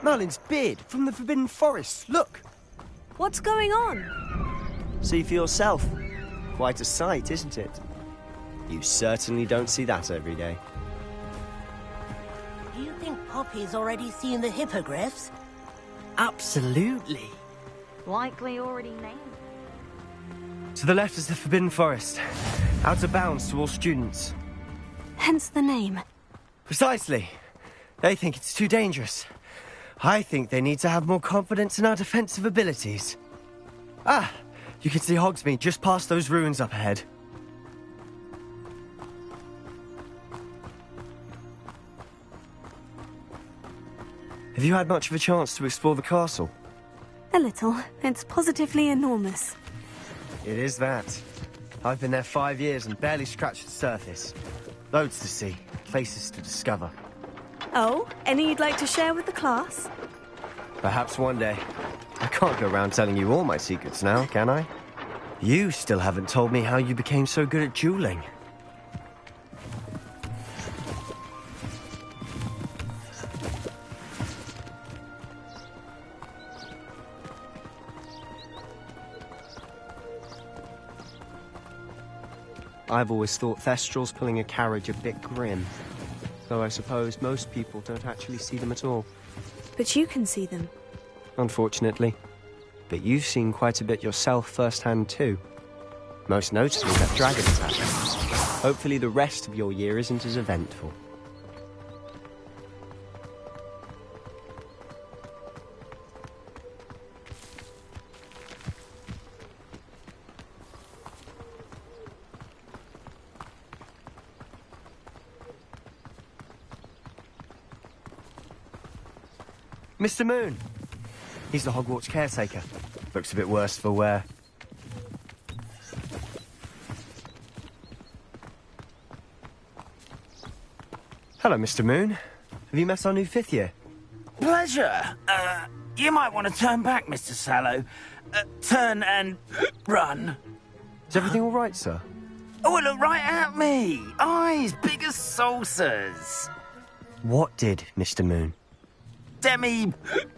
Merlin's beard from the Forbidden Forest, look! What's going on? See for yourself. Quite a sight, isn't it? You certainly don't see that every day. Do you think Poppy's already seen the hippogriffs? Absolutely. Likely already named. To the left is the Forbidden Forest. Out of bounds to all students. Hence the name. Precisely. They think it's too dangerous. I think they need to have more confidence in our defensive abilities. Ah, you can see Hogsmeade just past those ruins up ahead. Have you had much of a chance to explore the castle? A little. It's positively enormous. It is that. I've been there 5 years and barely scratched the surface. Loads to see, places to discover. Oh, any you'd like to share with the class? Perhaps one day. I can't go around telling you all my secrets now, can I? You still haven't told me how you became so good at dueling. I've always thought Thestrals pulling a carriage a bit grim. Though I suppose most people don't actually see them at all. But you can see them. Unfortunately. But you've seen quite a bit yourself firsthand too. Most notably that dragon attack. Hopefully the rest of your year isn't as eventful. Mr. Moon! He's the Hogwarts caretaker. Looks a bit worse for wear. Hello, Mr. Moon. Have you met our new 5th year? Pleasure. You might want to turn back, Mr. Sallow. Turn and run. Is everything all right, sir? Oh, look right at me. Eyes big as saucers. What did, Mr. Moon?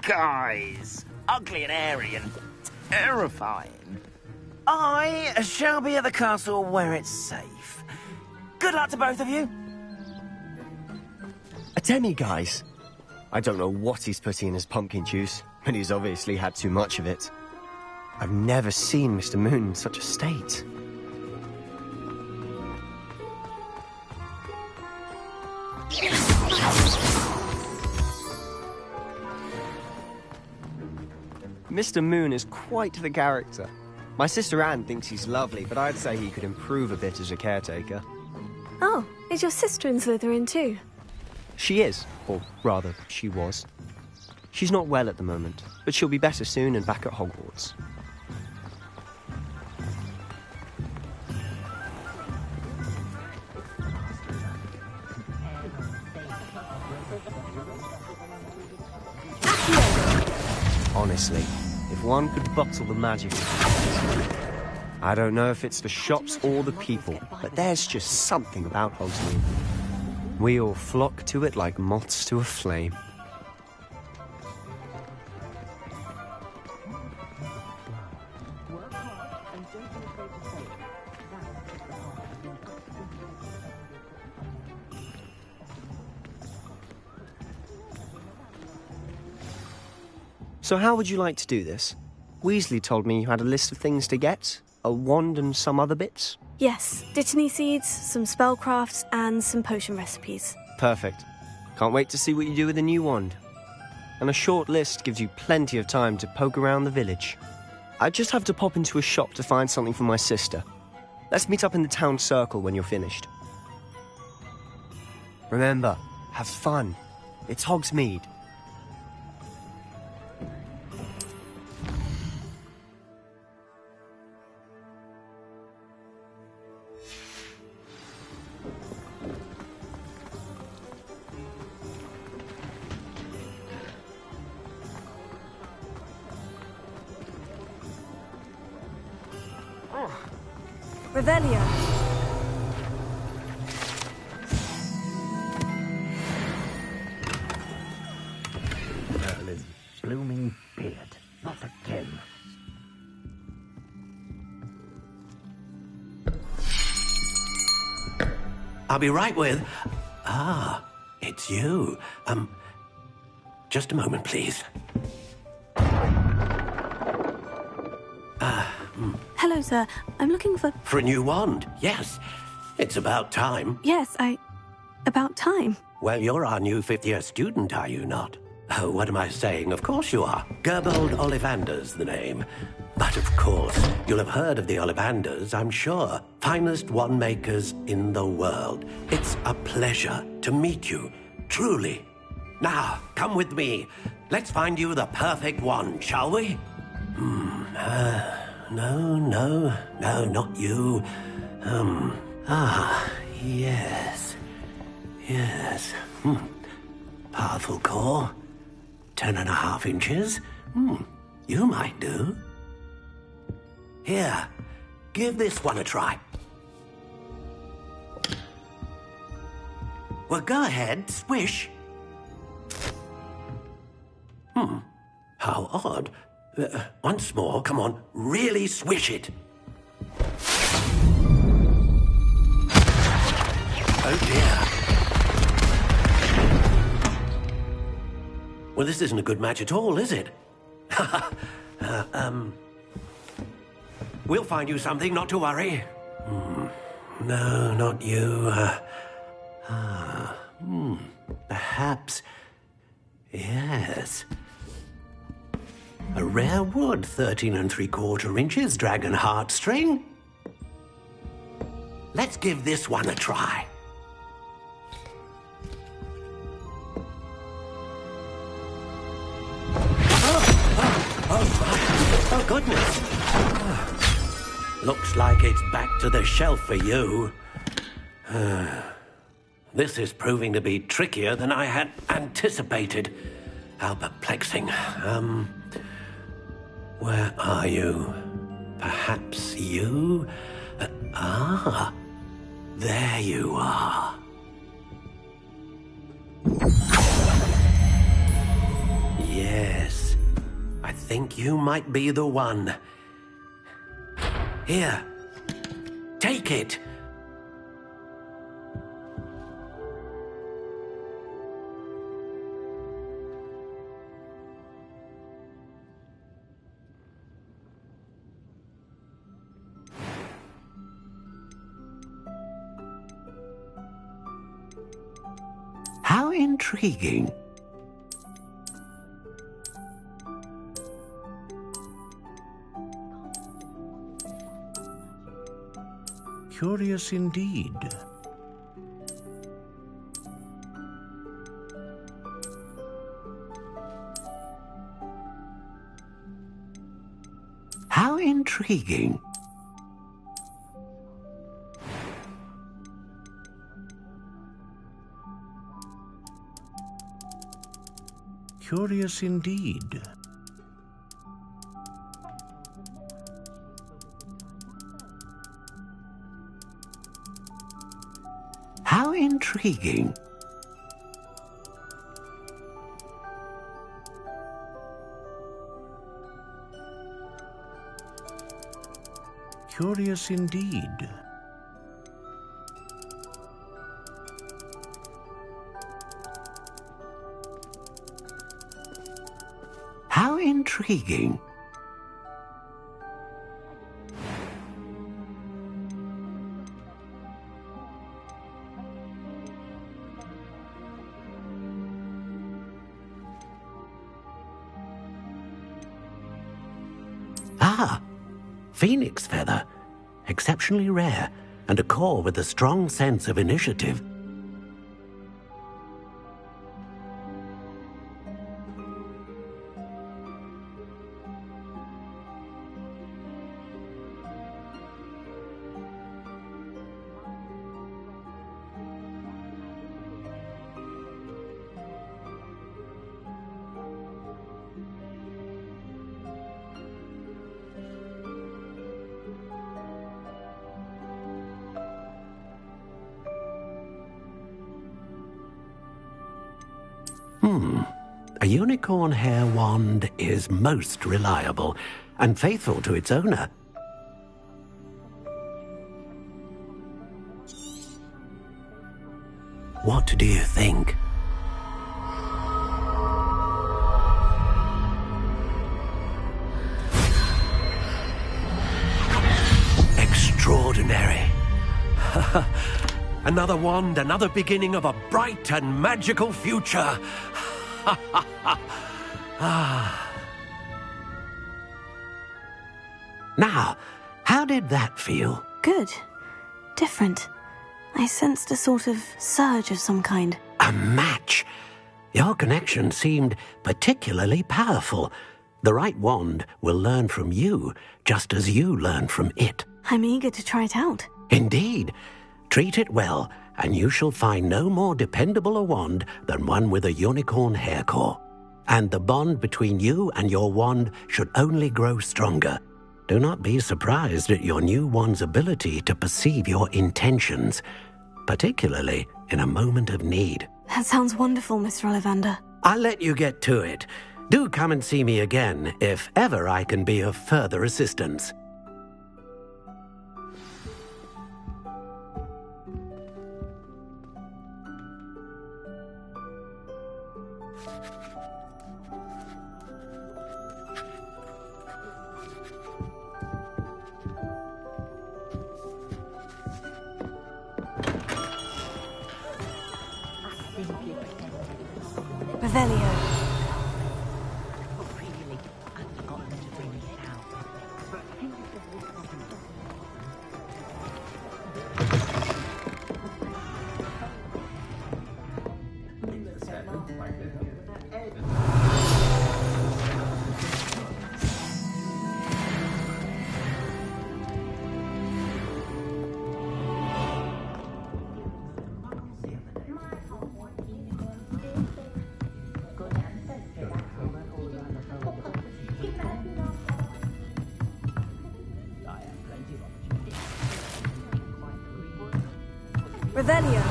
Guys. Ugly and airy and terrifying. I shall be at the castle where it's safe. Good luck to both of you. A demi-guise? I don't know what he's putting in his pumpkin juice, but he's obviously had too much of it. I've never seen Mr. Moon in such a state. Mr. Moon is quite the character. My sister Anne thinks he's lovely, but I'd say he could improve a bit as a caretaker. Oh, is your sister in Slytherin too? She is, or rather, she was. She's not well at the moment, but she'll be better soon and back at Hogwarts. Honestly, if one could bottle the magic of it. I don't know if it's the shops or the people, but there's just something about Hogsmeade. We all flock to it like moths to a flame. So how would you like to do this? Weasley told me you had a list of things to get, a wand and some other bits. Yes, Dittany seeds, some spellcrafts, and some potion recipes. Perfect. Can't wait to see what you do with the new wand. And a short list gives you plenty of time to poke around the village. I just have to pop into a shop to find something for my sister. Let's meet up in the town circle when you're finished. Remember, have fun. It's Hogsmeade. Revelio. Merlin's I'll be right with... It's you. Just a moment, please. Hello, sir. I'm looking for... For a new wand, yes. It's about time. Yes, about time. Well, you're our new fifth-year student, are you not? Oh, what am I saying? Of course you are. Gerbold Ollivander's the name. But of course, you'll have heard of the Ollivanders, I'm sure. Finest wand makers in the world. It's a pleasure to meet you, truly. Now, come with me. Let's find you the perfect wand, shall we? No, not you. Yes. Powerful core. 10.5 inches. You might do. Here, give this one a try. Well, go ahead, swish. How odd. Once more, come on, really swish it. Oh dear. Well, this isn't a good match at all, is it? We'll find you something, not to worry. No, not you. Perhaps... Yes. A rare wood, 13 3/4 inches, dragon heartstring. Let's give this one a try. Oh, goodness. Looks like it's back to the shelf for you. This is proving to be trickier than I had anticipated. How perplexing. Where are you? Perhaps you? There you are. Yes, I think you might be the one. Here, take it. How intriguing. Curious indeed. How intriguing. Curious indeed. How intriguing. Curious indeed. How intriguing. Phoenix feather. Exceptionally rare, and a core with a strong sense of initiative. A unicorn hair wand is most reliable and faithful to its owner. What do you think? Extraordinary. Another wand, another beginning of a bright and magical future. Now, how did that feel? Good. Different. I sensed a sort of surge of some kind. A match. Your connection seemed particularly powerful. The right wand will learn from you, just as you learn from it. I'm eager to try it out. Indeed. Treat it well, and you shall find no more dependable a wand than one with a unicorn hair core. And the bond between you and your wand should only grow stronger. Do not be surprised at your new wand's ability to perceive your intentions, particularly in a moment of need. That sounds wonderful, Mr. Ollivander. I'll let you get to it. Do come and see me again if ever I can be of further assistance. Revelio. Revelio.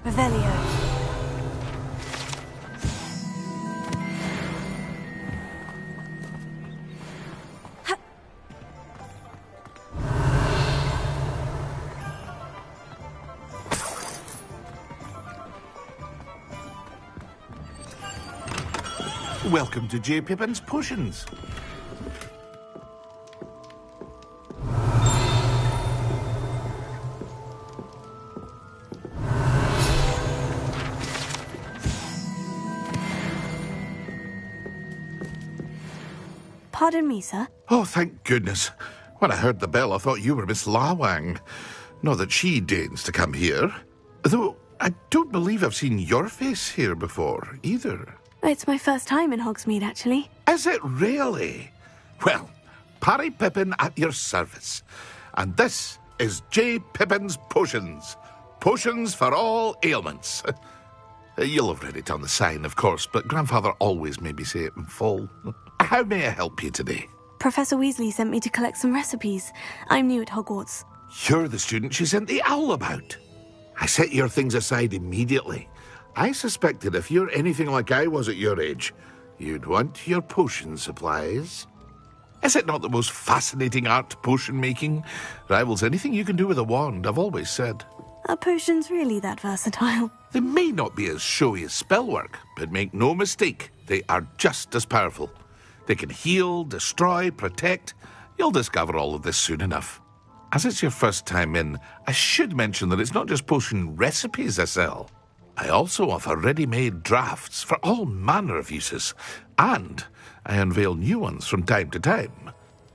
Revelio. Welcome to J. Pippin's Potions. Pardon me, sir. Oh, thank goodness. When I heard the bell, I thought you were Miss Lawang. Not that she deigns to come here. Though I don't believe I've seen your face here before, either. It's my first time in Hogsmeade, actually. Is it really? Well, Parry Pippin at your service. And this is J. Pippin's Potions. Potions for all ailments. You'll have read it on the sign, of course, but Grandfather always made me say it in full. How may I help you today? Professor Weasley sent me to collect some recipes. I'm new at Hogwarts. You're the student she sent the owl about. I set your things aside immediately. I suspected if you're anything like I was at your age, you'd want your potion supplies. Is it not the most fascinating art, potion making? Rivals anything you can do with a wand, I've always said. Are potions really that versatile? They may not be as showy as spellwork, but make no mistake, they are just as powerful. They can heal, destroy, protect. You'll discover all of this soon enough. As it's your first time in, I should mention that it's not just potion recipes I sell. I also offer ready-made drafts for all manner of uses, and I unveil new ones from time to time.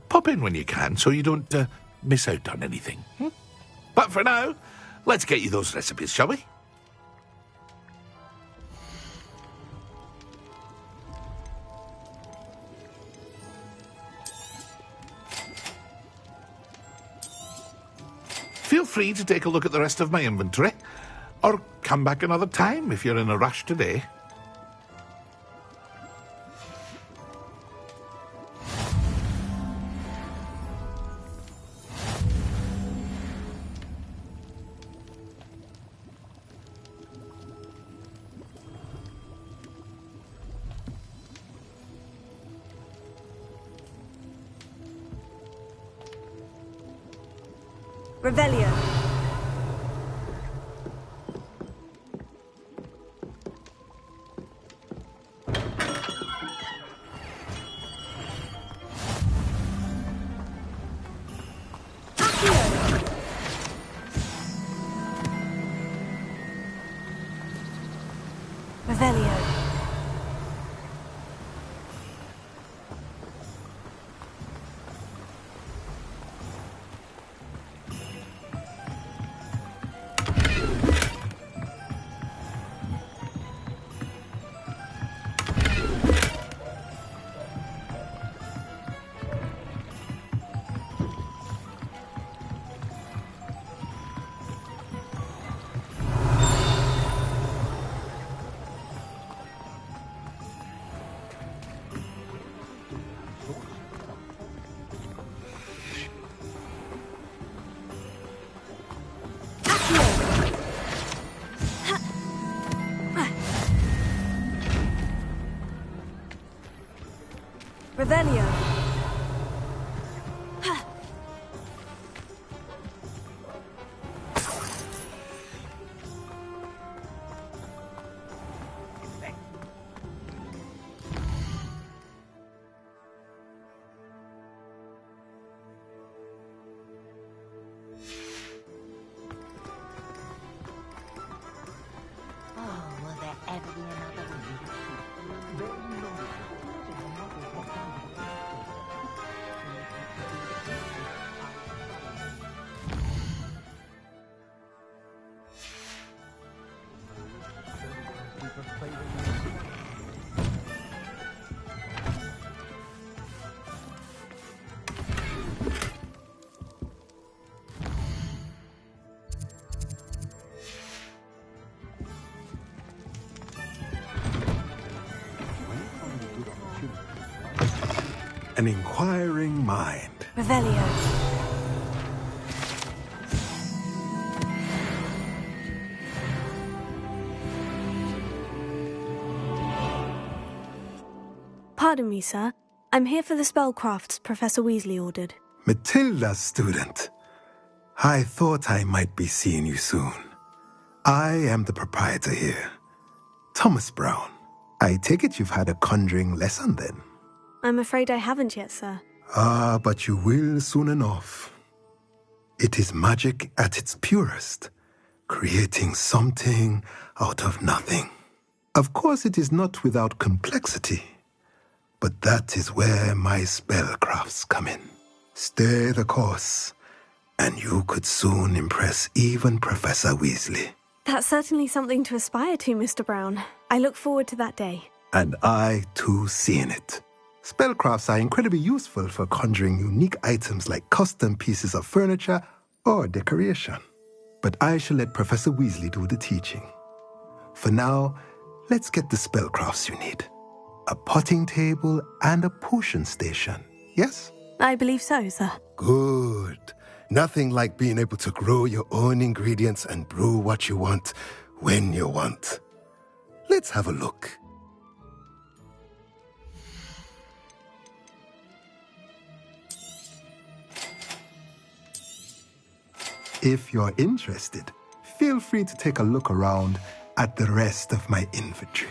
Pop in when you can so you don't miss out on anything. But for now, let's get you those recipes, shall we? Feel free to take a look at the rest of my inventory, or come back another time if you're in a rush today. Revelio. Revelio. Revelio. Oh, will there ever be another An inquiring mind. Revelio. Pardon me, sir. I'm here for the spellcrafts Professor Weasley ordered. Matilda, student. I thought I might be seeing you soon. I am the proprietor here, Thomas Brown. I take it you've had a conjuring lesson then? I'm afraid I haven't yet, sir. Ah, but you will soon enough. It is magic at its purest, creating something out of nothing. Of course, it is not without complexity, but that is where my spellcrafts come in. Stay the course, and you could soon impress even Professor Weasley. That's certainly something to aspire to, Mr. Brown. I look forward to that day. And I, too, seeing it. Spellcrafts are incredibly useful for conjuring unique items like custom pieces of furniture or decoration. But I shall let Professor Weasley do the teaching. For now, let's get the spellcrafts you need. A potting table and a potion station, yes? I believe so, sir. Good. Nothing like being able to grow your own ingredients and brew what you want when you want. Let's have a look. If you're interested, feel free to take a look around at the rest of my inventory.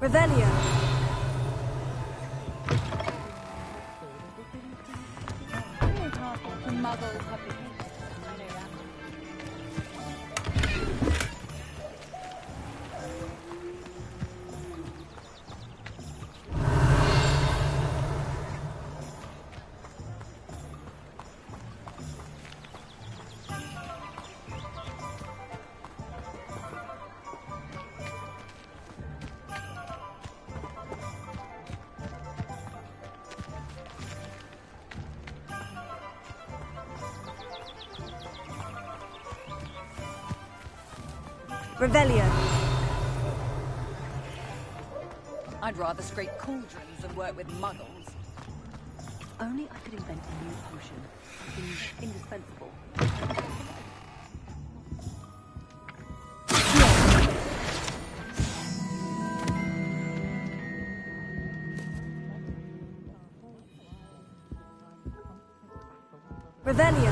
Revelio. Revelio. I'd rather scrape cauldrons than work with muggles. If only I could invent a new potion. Something indispensable. Revelio.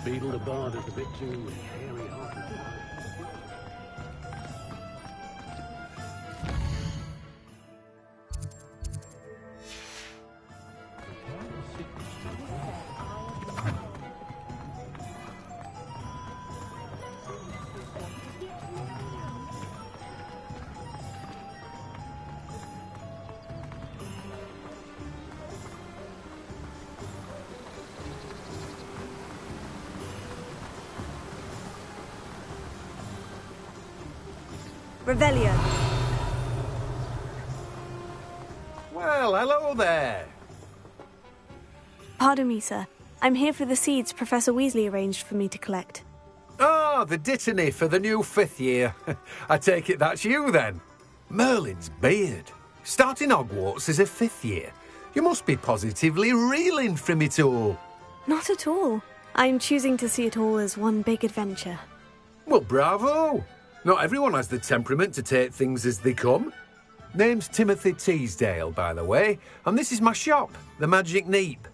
Beetle the Bard is a bit too hairy-hearted. Revelio. Well, hello there. Pardon me, sir. I'm here for the seeds Professor Weasley arranged for me to collect. Ah, the dittany for the new 5th year. I take it that's you, then. Merlin's beard. Starting Hogwarts as a 5th year. You must be positively reeling from it all. Not at all. I'm choosing to see it all as one big adventure. Well, bravo. Not everyone has the temperament to take things as they come. Name's Timothy Teasdale, by the way, and this is my shop, the Magic Neep.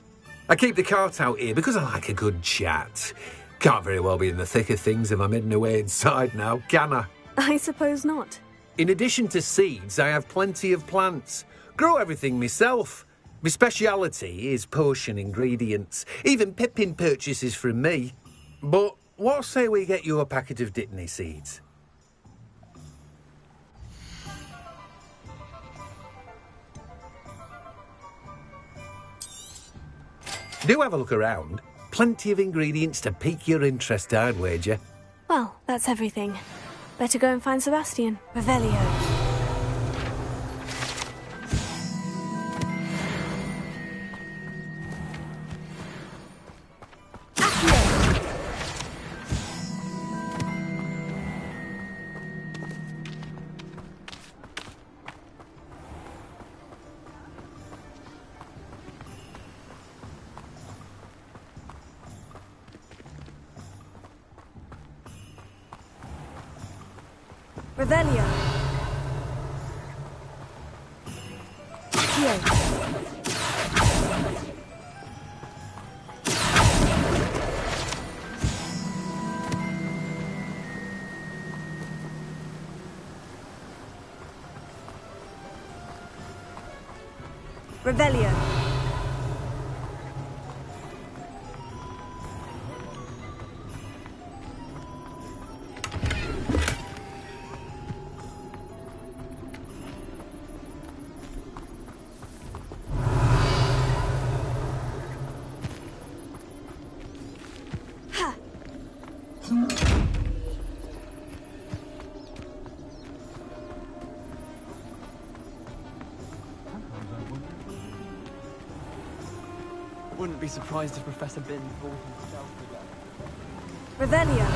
I keep the cart out here because I like a good chat. Can't very well be in the thick of things if I'm hidden away inside now, can I? I suppose not. In addition to seeds, I have plenty of plants. Grow everything myself. My speciality is potion ingredients. Even Pippin purchases from me. But what say we get you a packet of dittany seeds? Do have a look around. Plenty of ingredients to pique your interest, I'd wager. Well, that's everything. Better go and find Sebastian. Revelio. Revelio. Accio. Revelio. Wouldn't be surprised if Professor Bin brought himself to go. Revelio.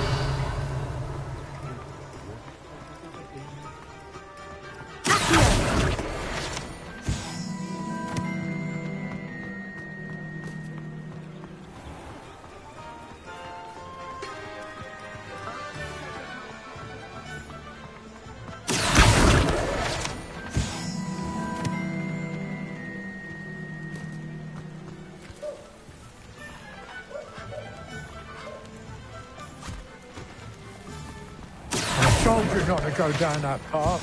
I told you not to go down that path.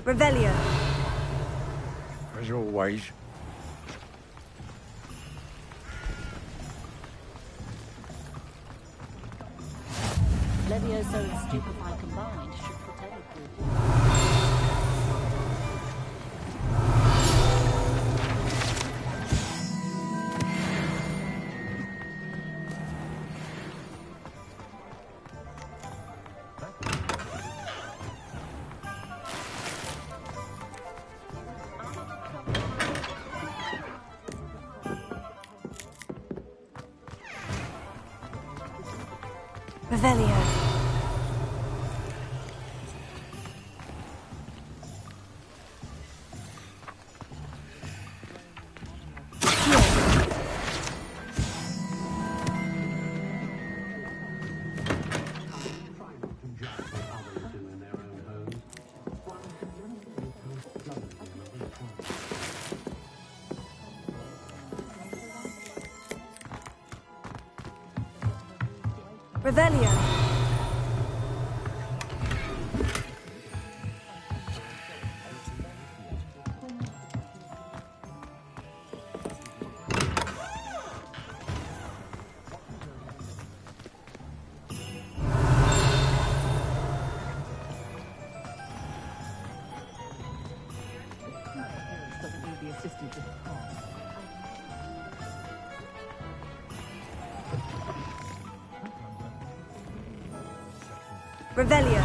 Revelio. As always. Levioso and Stupefy combined should foretell good. Revelio. Revelio. Revelio.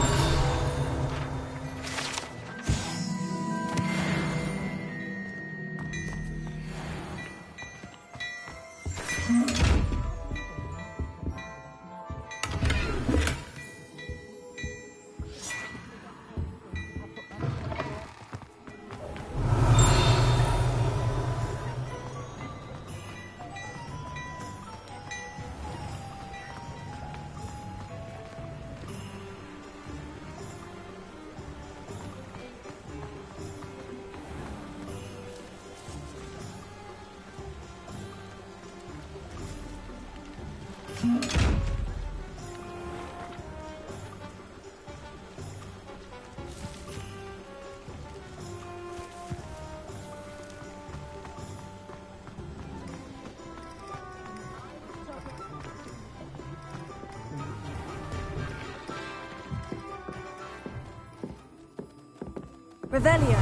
Revelio.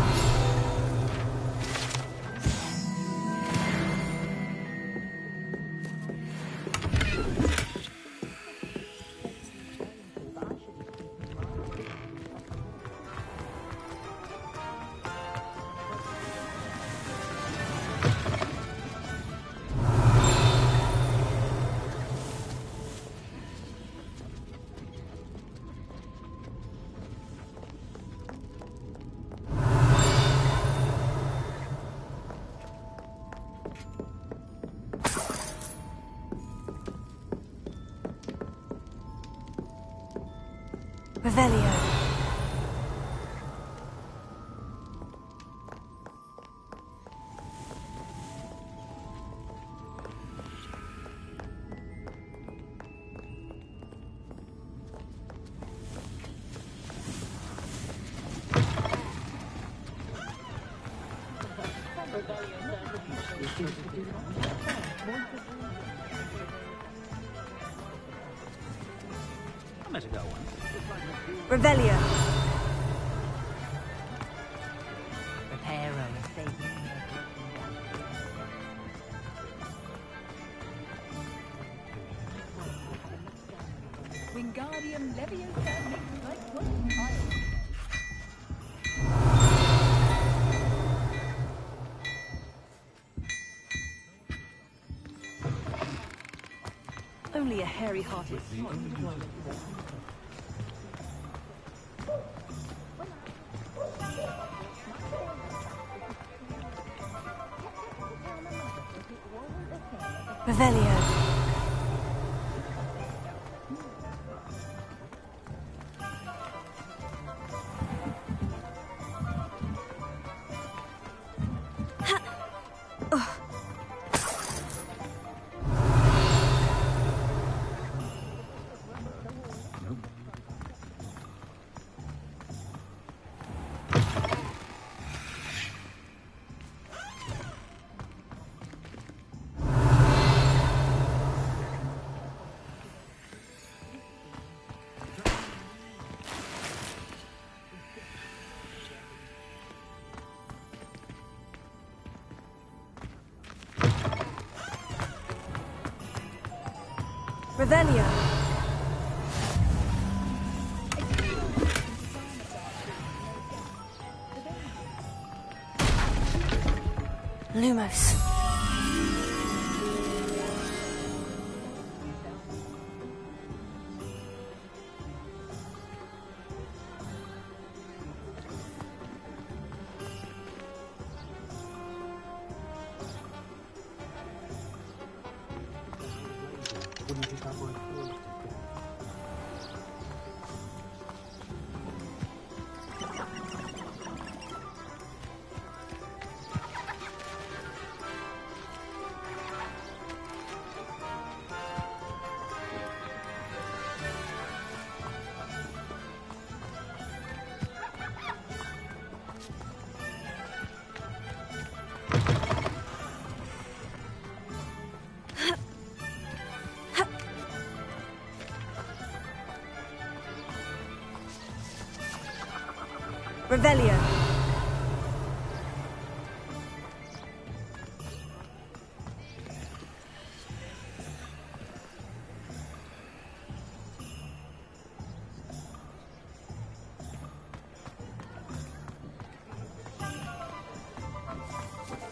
Revelio. I met a girl once. Revelio. Reparo estate. Wingardium Leviosa makes life worthwhile. Only a hairy-hearted Revelio. Revelio. Lumos. Revelio.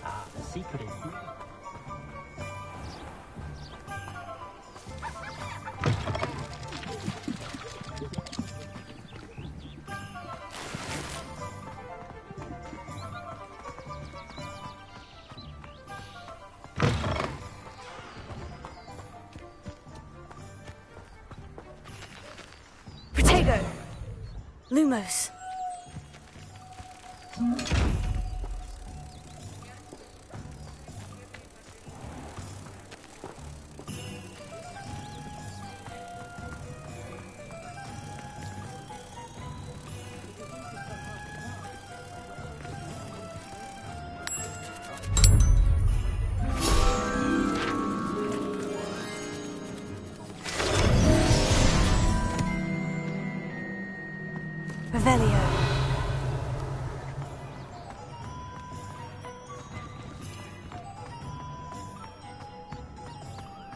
Ah, the secret is here. Protego. Lumos. Revelio.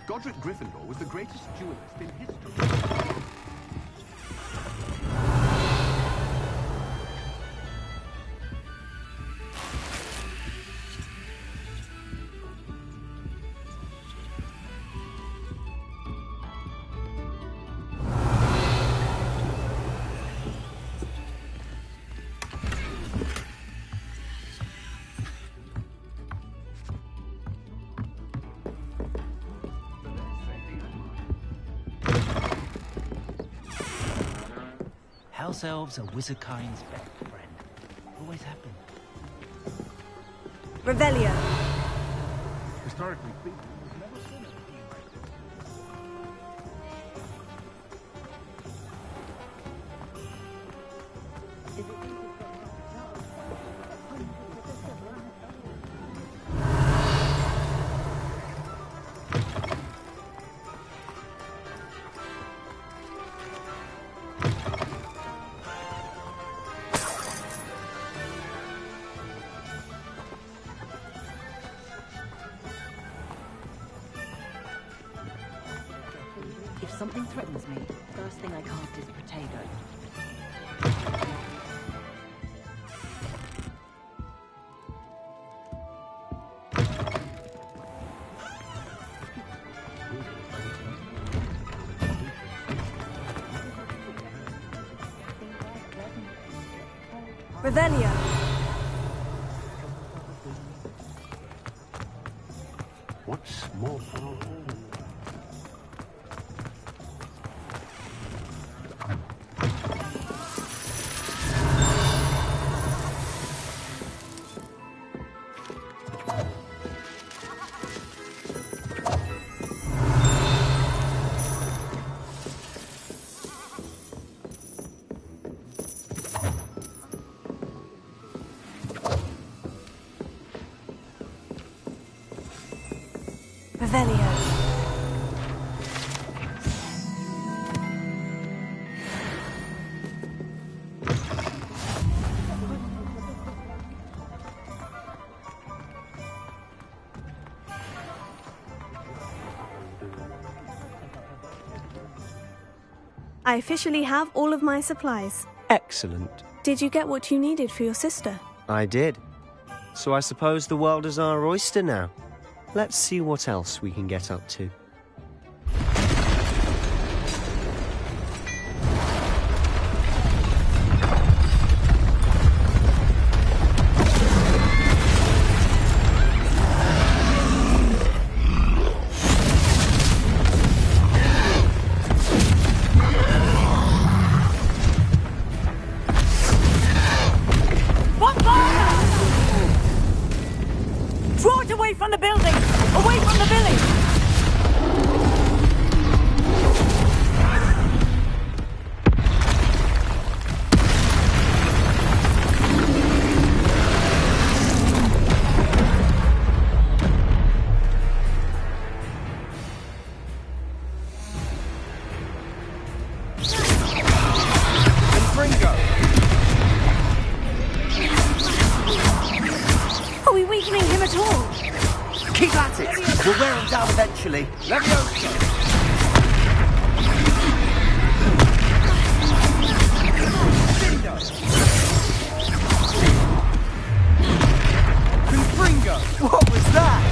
Godric Gryffindor was the greatest duelist in history. ourselves a wizardkind's best friend. Always have been. Revelio. Historically speaking, we've never seen a If something threatens me, first thing I cast is Protego. Revelio. What's more powerful? Revelio. I officially have all of my supplies. Excellent. Did you get what you needed for your sister? I did. So I suppose the world is our oyster now. Let's see what else we can get up to. Draw it away from the building! Away from the village! Are we weakening him at all? Keep at it! We'll wear him down eventually. What was that?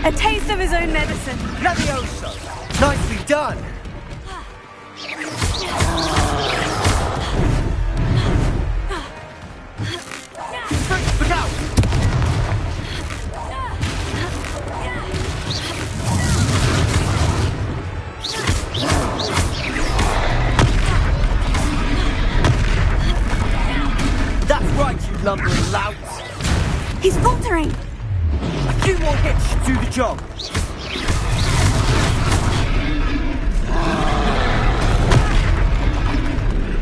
A taste of his own medicine. Levioso! Nicely done! Look out! That's right, you lumbering louts! He's faltering! A few more hits should do the job.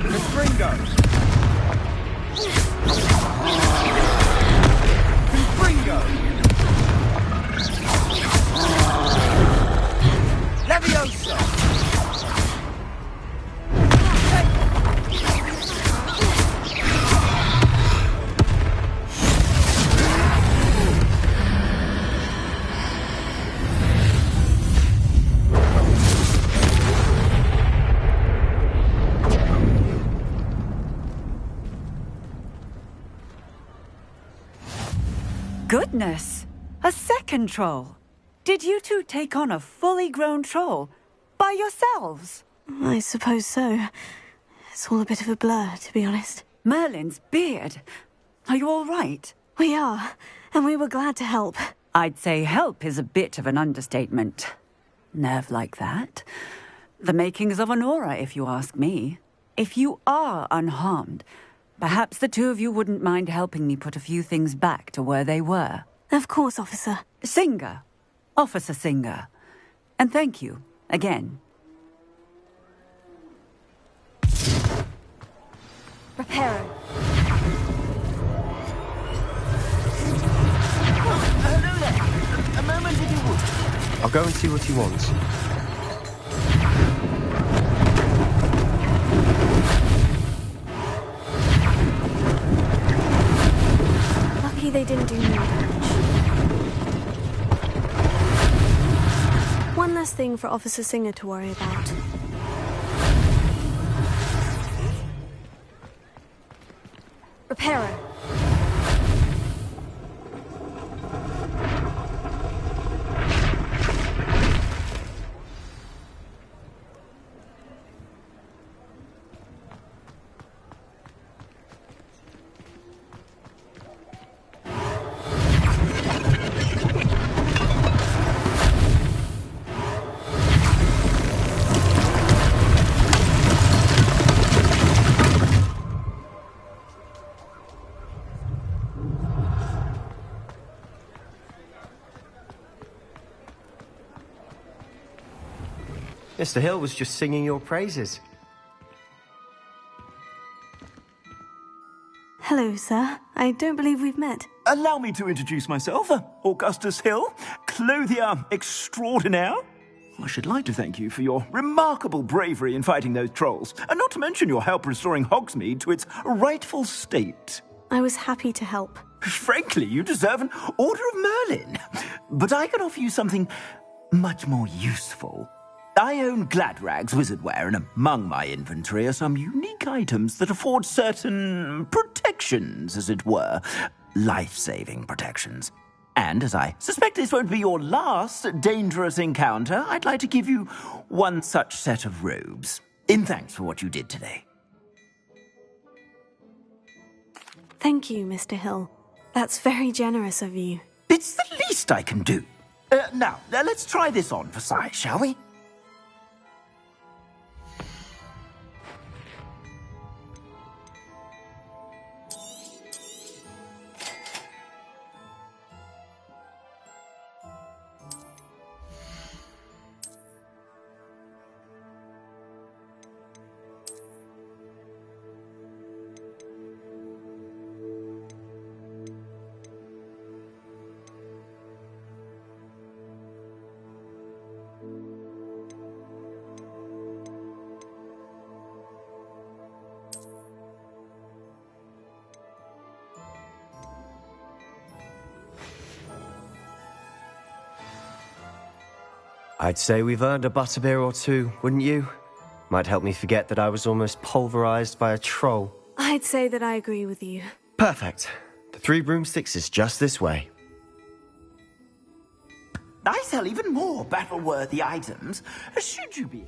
Confringo! Confringo! Levioso! Goodness! A second troll! Did you two take on a fully grown troll? By yourselves? I suppose so. It's all a bit of a blur, to be honest. Merlin's beard. Are you all right? We are, and we were glad to help. I'd say help is a bit of an understatement. Nerve like that. The makings of an aura, if you ask me. if you are unharmed, perhaps the two of you wouldn't mind helping me put a few things back to where they were. Of course, officer. Singer. Officer Singer. And thank you, again. Reparo. Hello there. A moment if you would. I'll go and see what he wants. Lucky they didn't do more damage. One less thing for Officer Singer to worry about. Reparo. Mr. Hill was just singing your praises. Hello, sir. I don't believe we've met. Allow me to introduce myself, Augustus Hill, clothier extraordinaire. I should like to thank you for your remarkable bravery in fighting those trolls, and not to mention your help restoring Hogsmeade to its rightful state. I was happy to help. Frankly, you deserve an Order of Merlin. But I can offer you something much more useful. I own Gladrag's wizardware, and among my inventory are some unique items that afford certain protections, as it were. Life-saving protections. And as I suspect this won't be your last dangerous encounter, I'd like to give you one such set of robes, in thanks for what you did today. Thank you, Mr. Hill. That's very generous of you. It's the least I can do. Now, let's try this on for size, shall we? I'd say we've earned a butterbeer or two, wouldn't you? Might help me forget that I was almost pulverized by a troll. I'd say that I agree with you. Perfect. The 3 broomsticks is just this way. I sell even more battle-worthy items. Should you be...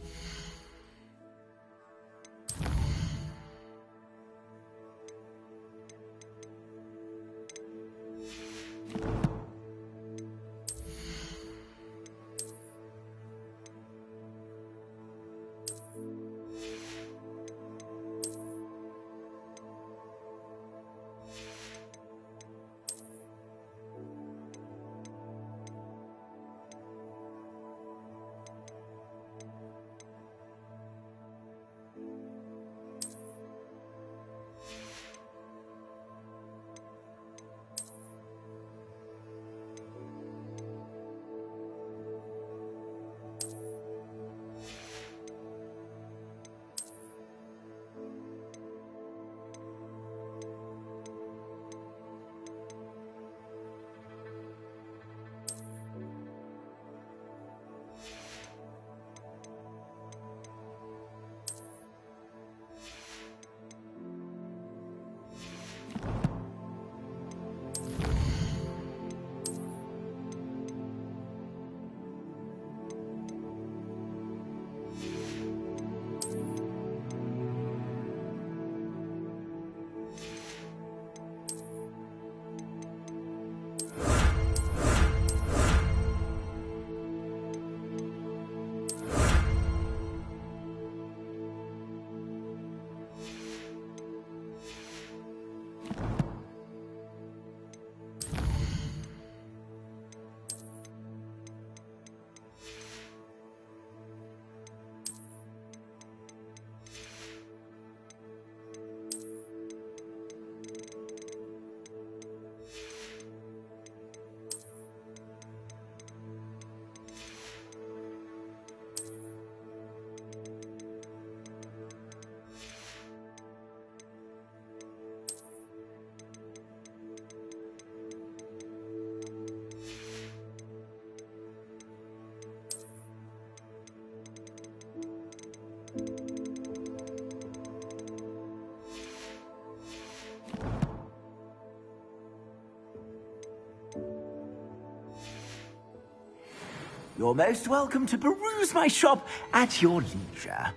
You're most welcome to peruse my shop at your leisure.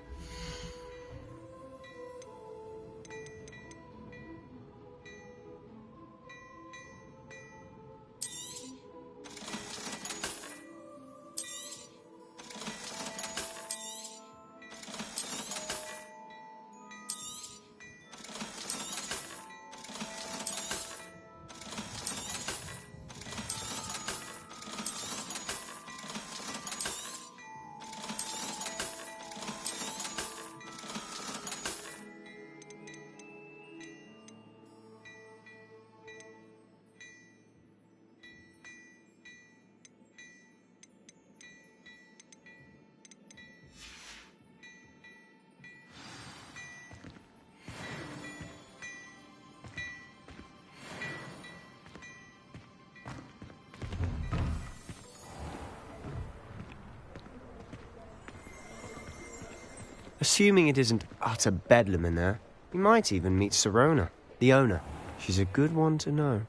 Assuming it isn't utter bedlam in there, you might even meet Sirona, the owner. She's a good one to know.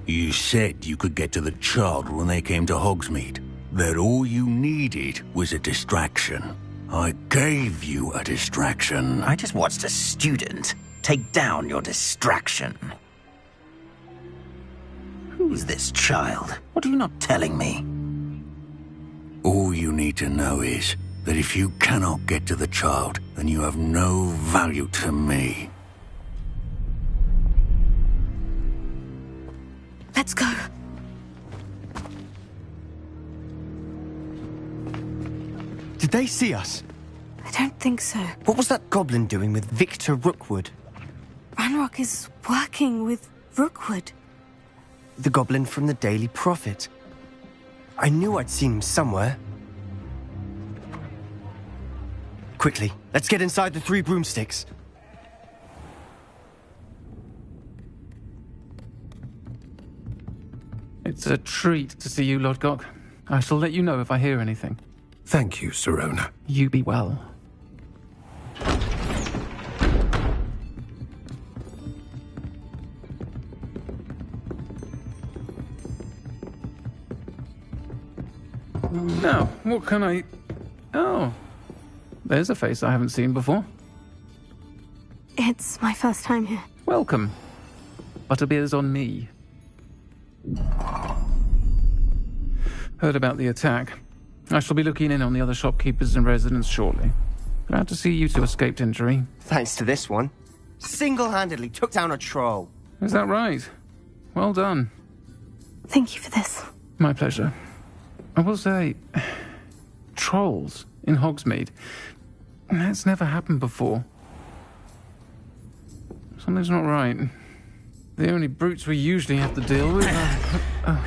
You said you could get to the child when they came to Hogsmeade. That all you needed was a distraction. I gave you a distraction. I just watched a student take down your distraction. Who's this child? What are you not telling me? All you need to know is that if you cannot get to the child, then you have no value to me. Let's go. Did they see us? I don't think so. What was that goblin doing with Victor Rookwood? Ranrock is working with Rookwood. The goblin from the Daily Prophet. I knew I'd seen him somewhere. Quickly, let's get inside the Three Broomsticks. It's a treat to see you, Lodgok. I shall let you know if I hear anything. Thank you, Sirona. You be well. Now, what can I... Oh, there's a face I haven't seen before. It's my first time here. Welcome. Butterbeer's on me. Heard about the attack. I shall be looking in on the other shopkeepers and residents shortly. Glad to see you two escaped injury. Thanks to this one. Single-handedly took down a troll. Is that right? Well done. Thank you for this. My pleasure. I will say, trolls in Hogsmeade. That's never happened before. Something's not right. The only brutes we usually have to deal with are...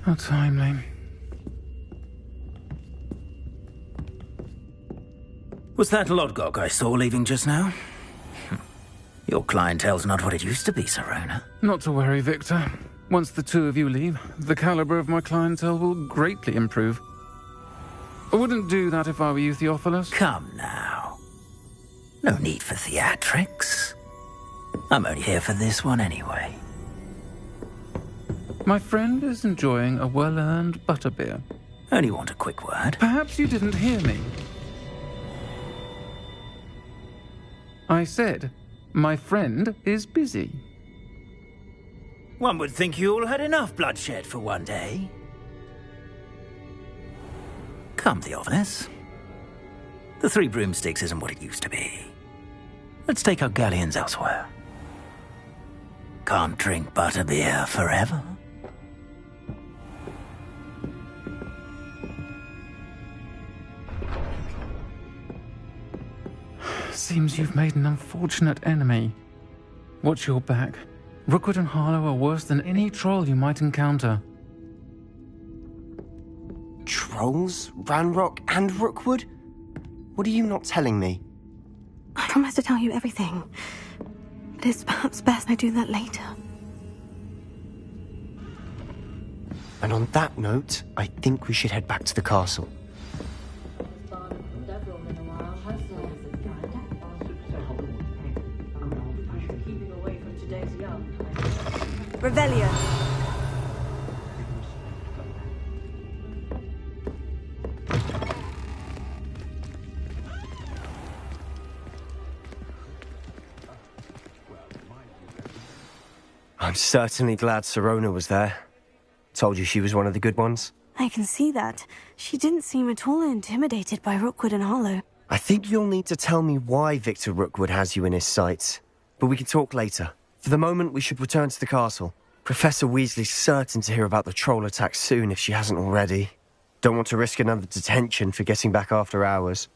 How timely. Was that Lodgok I saw leaving just now? Your clientele's not what it used to be, Sirona. Not to worry, Victor. Once the two of you leave, the caliber of my clientele will greatly improve. I wouldn't do that if I were you, Theophilus. Come now. No need for theatrics. I'm only here for this one anyway. My friend is enjoying a well-earned butterbeer. Only want a quick word. Perhaps you didn't hear me. I said, my friend is busy. One would think you all had enough bloodshed for one day. Come, Theophilus. The Three Broomsticks isn't what it used to be. Let's take our galleons elsewhere. Can't drink butterbeer forever. Seems you've made an unfortunate enemy. Watch your back. Rookwood and Harlow are worse than any troll you might encounter. Trolls? Ranrock and Rookwood? What are you not telling me? I promise to tell you everything. But it's perhaps best I do that later. And on that note, I think we should head back to the castle. Revelio. I'm certainly glad Sirona was there. Told you she was one of the good ones. I can see that. She didn't seem at all intimidated by Rookwood and Hollow. I think you'll need to tell me why Victor Rookwood has you in his sights. But we can talk later. For the moment, we should return to the castle. Professor Weasley's certain to hear about the troll attack soon if she hasn't already. Don't want to risk another detention for getting back after hours.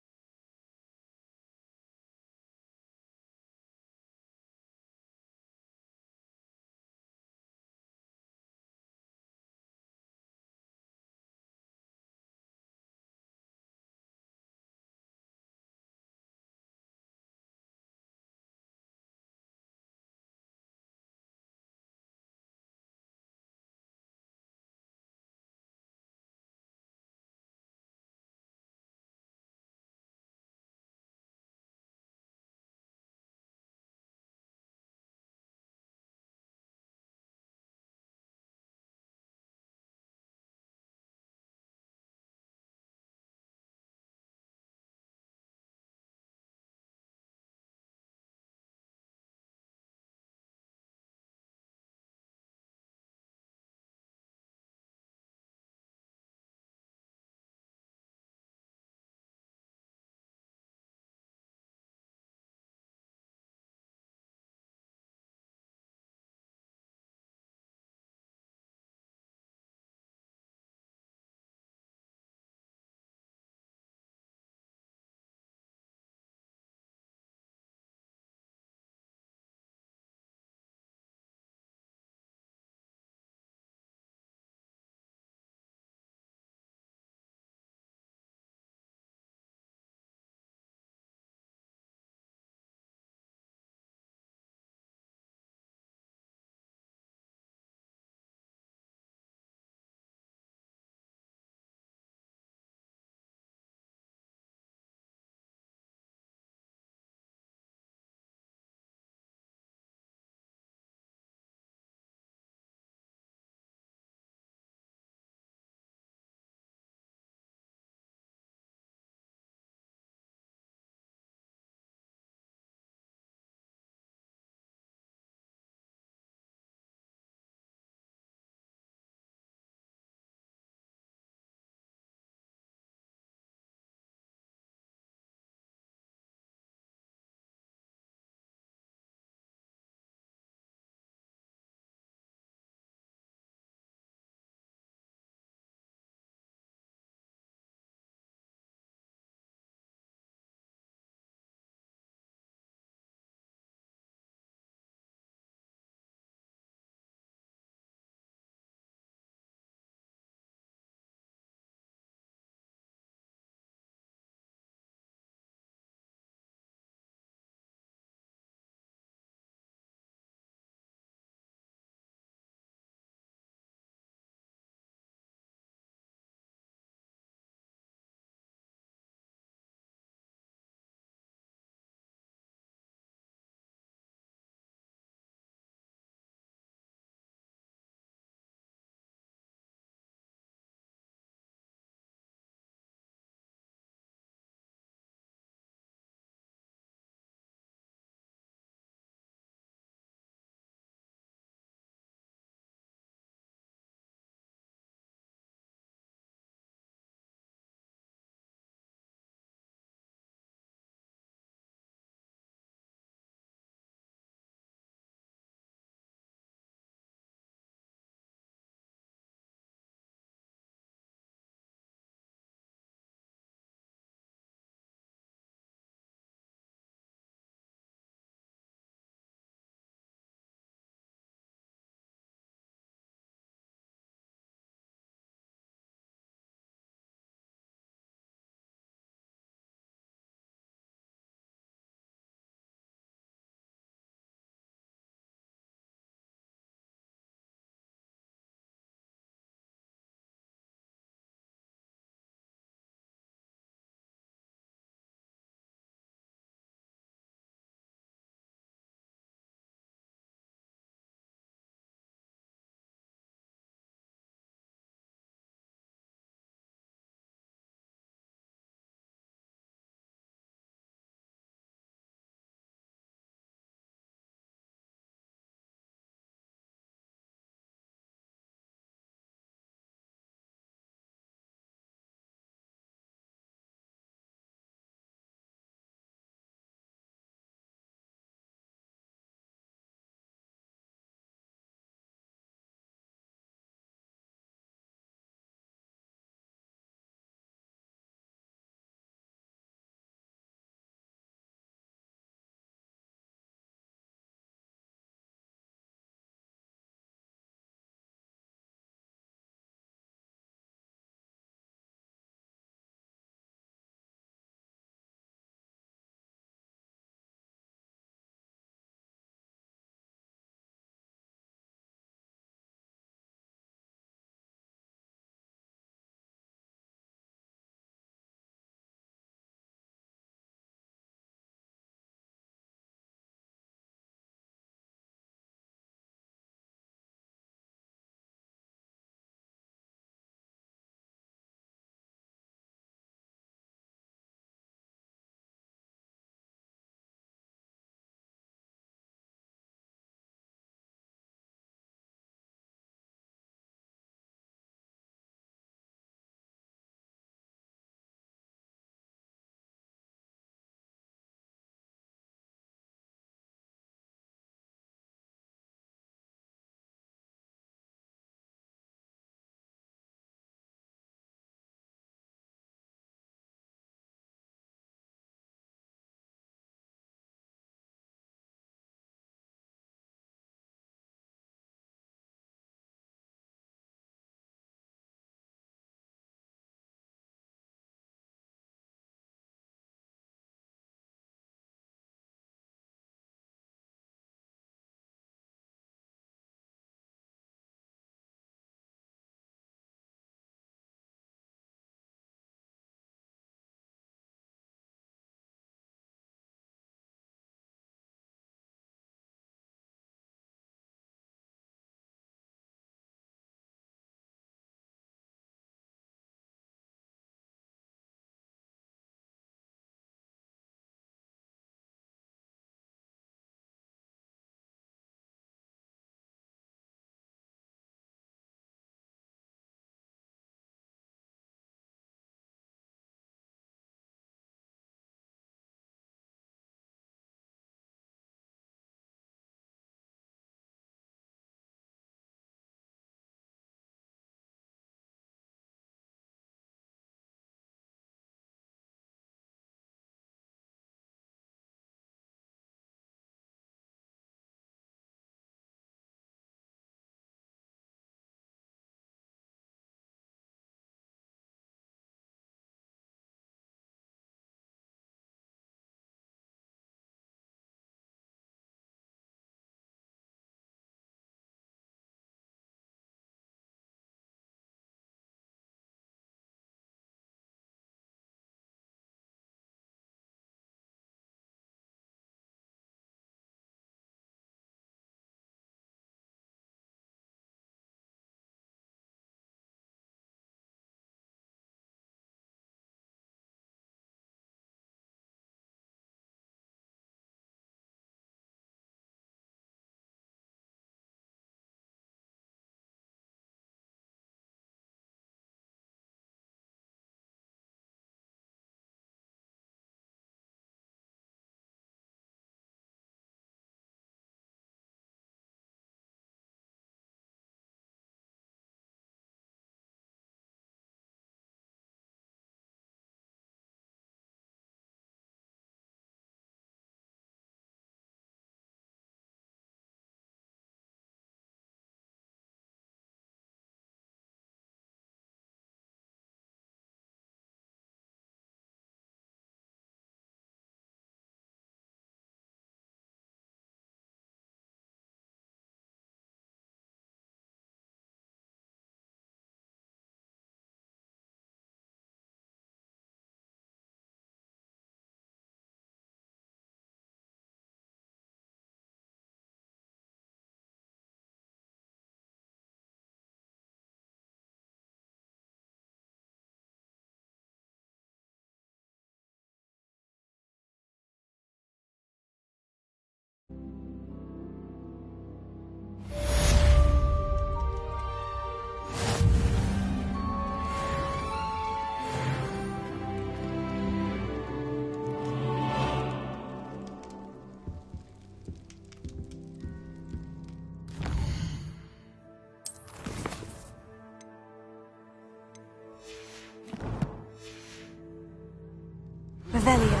Revelio.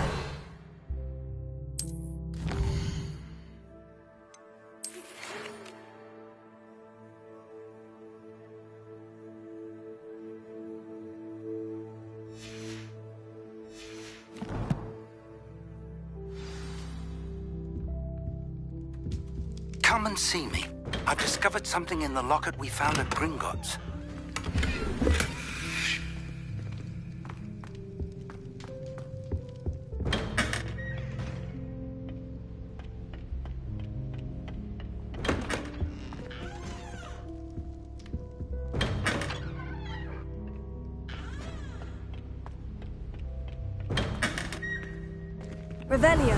Come and see me. I've discovered something in the locket we found at Gringotts. Revelio.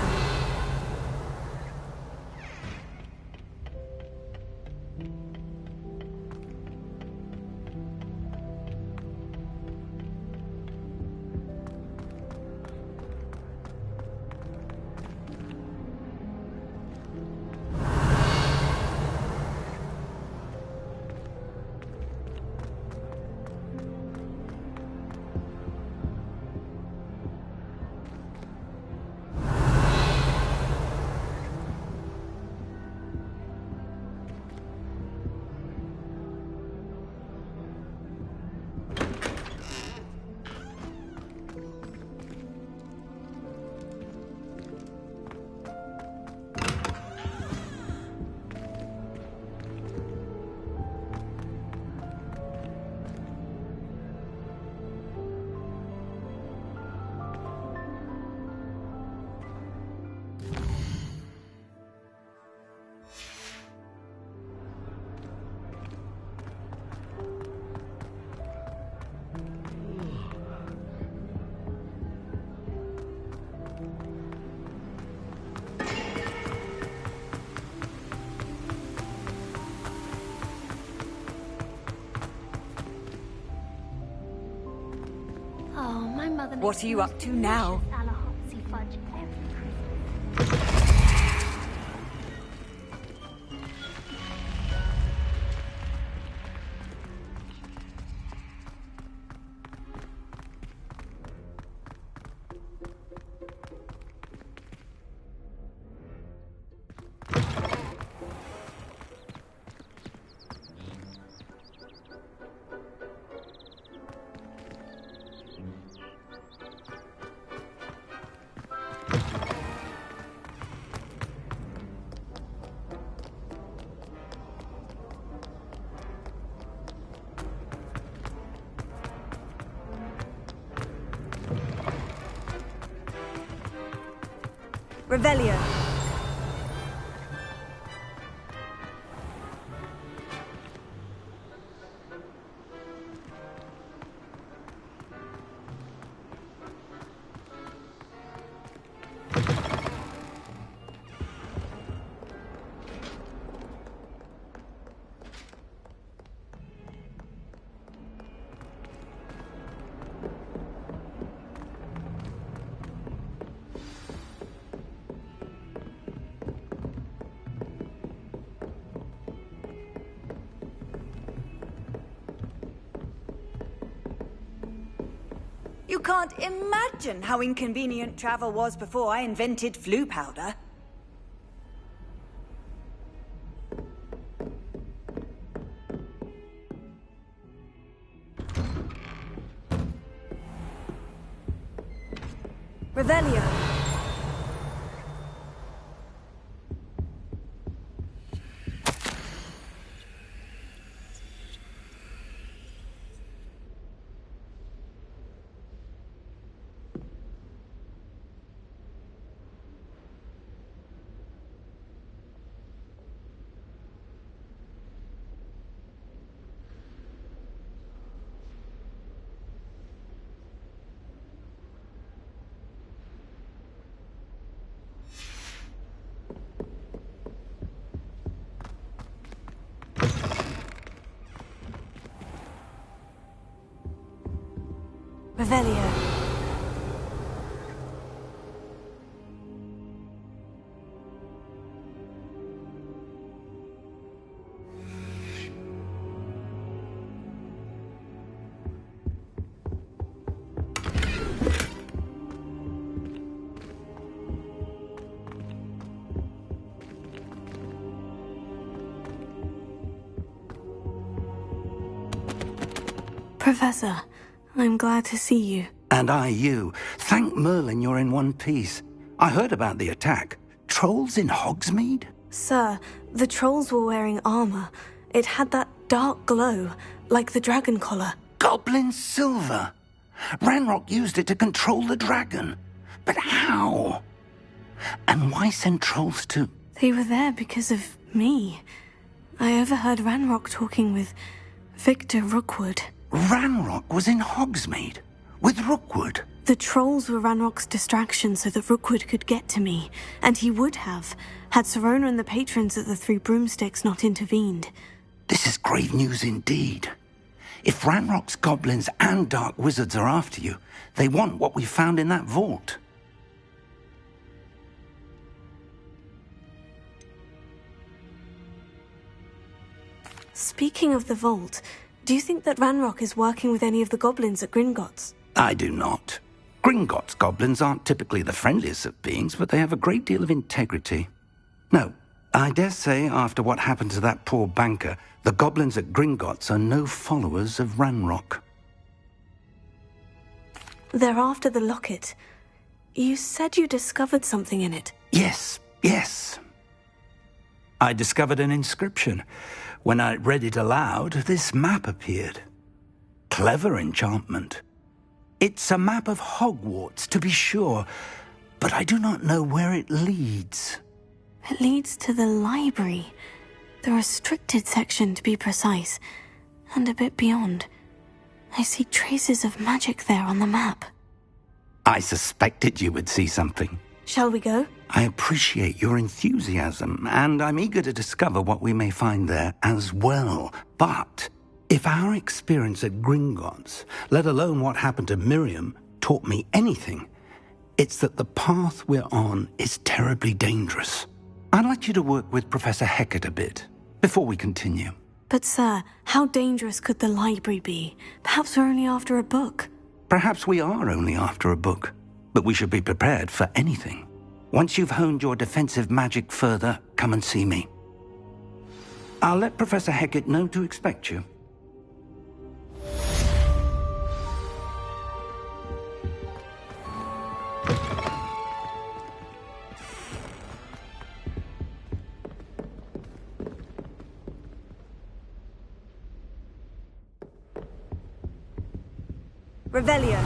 Oh, my mother makes What are you up to now? Alahopsy fudge every Christmas. Revelio. You can't imagine how inconvenient travel was before I invented flu powder. Revelio. Revelio. Professor, I'm glad to see you. And I you. Thank Merlin you're in one piece. I heard about the attack. Trolls in Hogsmeade? Sir, the trolls were wearing armor. It had that dark glow, like the dragon collar. Goblin silver. Ranrock used it to control the dragon. But how? And why send trolls to... They were there because of me. I overheard Ranrock talking with Victor Rookwood. Ranrock was in Hogsmeade? With Rookwood? The trolls were Ranrock's distraction so that Rookwood could get to me, and he would have, had Serona and the patrons at the Three Broomsticks not intervened. This is grave news indeed. If Ranrock's goblins and dark wizards are after you, they want what we found in that vault. Speaking of the vault, do you think that Ranrock is working with any of the goblins at Gringotts? I do not. Gringotts goblins aren't typically the friendliest of beings, but they have a great deal of integrity. No, I dare say after what happened to that poor banker, the goblins at Gringotts are no followers of Ranrock. They're after the locket. You said you discovered something in it. Yes. I discovered an inscription. When I read it aloud, this map appeared. Clever enchantment. It's a map of Hogwarts, to be sure, but I do not know where it leads. It leads to the library. The restricted section, to be precise, and a bit beyond. I see traces of magic there on the map. I suspected you would see something. Shall we go? I appreciate your enthusiasm, and I'm eager to discover what we may find there as well. But if our experience at Gringotts, let alone what happened to Miriam, taught me anything, it's that the path we're on is terribly dangerous. I'd like you to work with Professor Hecat a bit before we continue. But sir, how dangerous could the library be? Perhaps we're only after a book. Perhaps we are only after a book, but we should be prepared for anything. Once you've honed your defensive magic further, come and see me. I'll let Professor Hecat know to expect you. Revelio.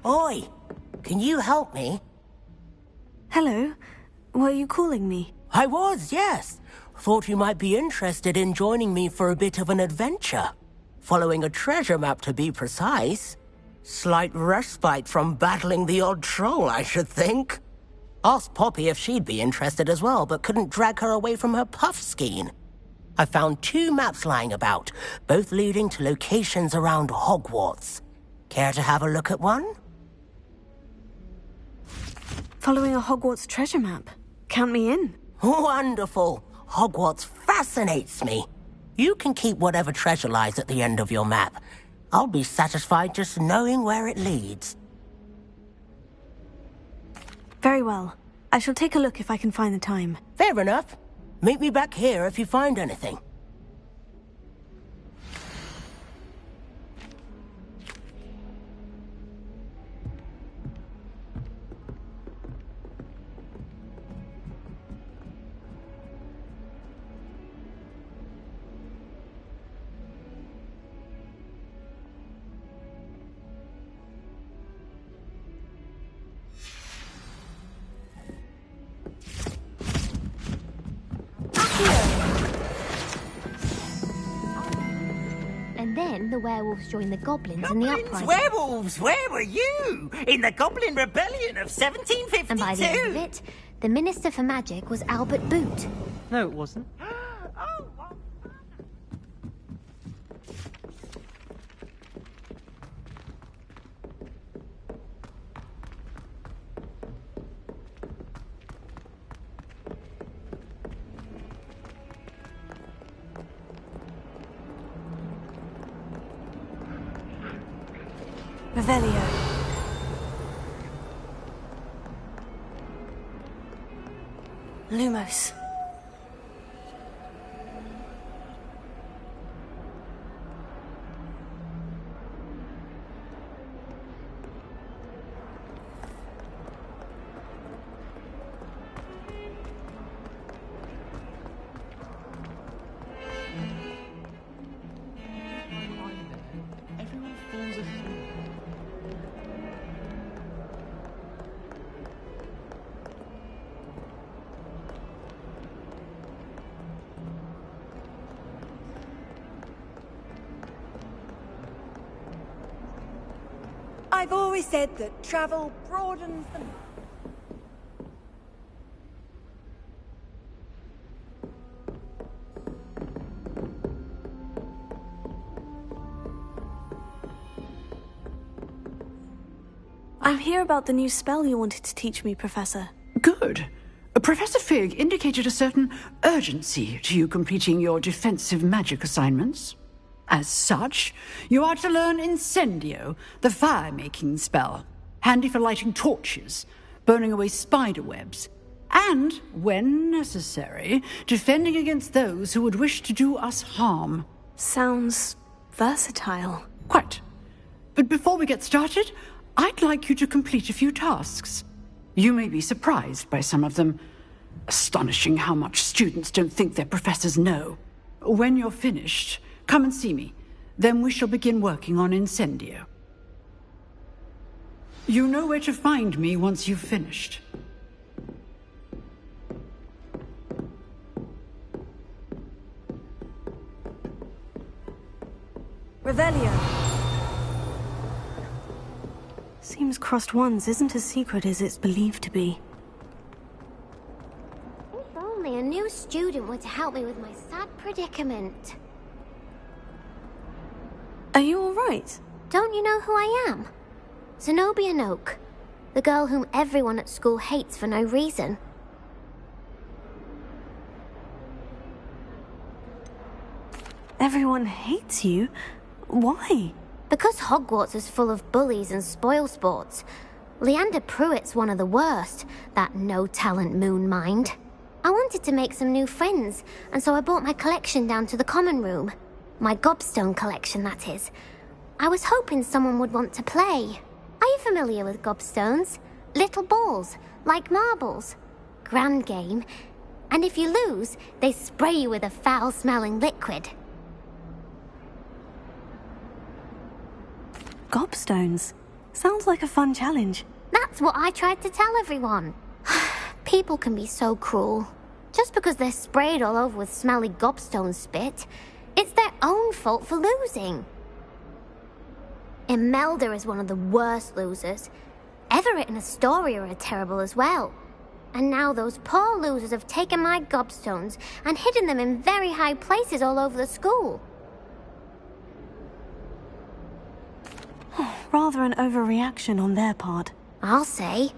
Oi! Can you help me? Hello. Were you calling me? I was, yes. Thought you might be interested in joining me for a bit of an adventure. Following a treasure map, to be precise. Slight respite from battling the odd troll, I should think. Asked Poppy if she'd be interested as well, but couldn't drag her away from her puffskein. I found 2 maps lying about, both leading to locations around Hogwarts. Care to have a look at one? Following a Hogwarts treasure map. Count me in. Wonderful. Hogwarts fascinates me. You can keep whatever treasure lies at the end of your map. I'll be satisfied just knowing where it leads. Very well. I shall take a look if I can find the time. Fair enough. Meet me back here if you find anything. And then the werewolves joined the goblins in the uprising. Werewolves, where were you? In the Goblin Rebellion of 1752? And by the end of it, the Minister for Magic was Albert Boot. No, it wasn't. Revelio. Lumos. Everyone falls asleep. I've always said that travel broadens the... I'm here about the new spell you wanted to teach me, Professor. Good. Professor Fig indicated a certain urgency to you completing your defensive magic assignments. As such, you are to learn Incendio, the fire-making spell, handy for lighting torches, burning away spider webs, and, when necessary, defending against those who would wish to do us harm. Sounds versatile. Quite. But before we get started, I'd like you to complete a few tasks. You may be surprised by some of them. Astonishing how much students don't think their professors know. When you're finished, come and see me. Then we shall begin working on Incendio. You know where to find me once you've finished. Revelio. Seems crossed ones isn't as secret as it's believed to be. If only a new student were to help me with my sad predicament. Are you all right? Don't you know who I am? Zenobia Noak, the girl whom everyone at school hates for no reason. Everyone hates you? Why? Because Hogwarts is full of bullies and spoilsports. Leander Pruitt's one of the worst, that no-talent moon mind. I wanted to make some new friends, and so I brought my collection down to the common room. My gobstone collection, that is. I was hoping someone would want to play. Are you familiar with gobstones? Little balls, like marbles. Grand game. And if you lose, they spray you with a foul-smelling liquid. Gobstones. Sounds like a fun challenge. That's what I tried to tell everyone. People can be so cruel. Just because they're sprayed all over with smelly gobstone spit, it's their own fault for losing. Imelda is one of the worst losers. Everett and Astoria are terrible as well. And now those poor losers have taken my gobstones and hidden them in very high places all over the school. Rather an overreaction on their part. I'll say.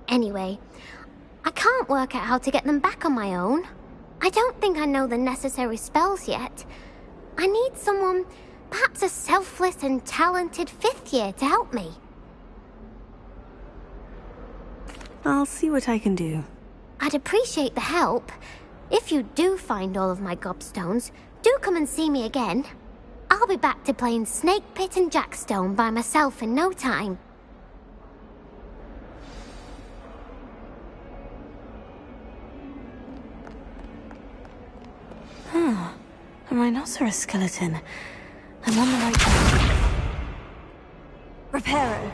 Anyway, I can't work out how to get them back on my own. I don't think I know the necessary spells yet. I need someone, perhaps a selfless and talented fifth year to help me. I'll see what I can do. I'd appreciate the help. If you do find all of my gobstones, do come and see me again. I'll be back to playing Snake Pit and Jackstone by myself in no time. Huh. A rhinoceros skeleton. I'm on the right track. Reparo.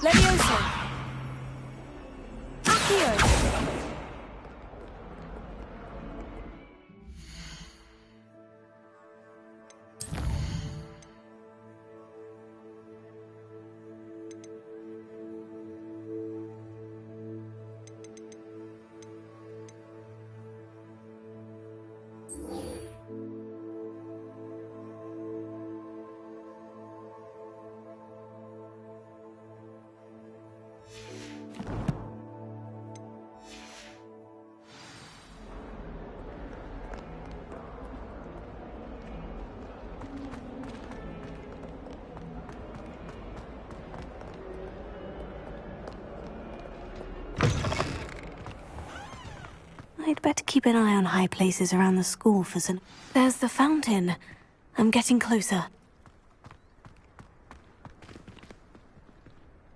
Levioso! Accio! I'd better keep an eye on high places around the school for some... There's the fountain. I'm getting closer.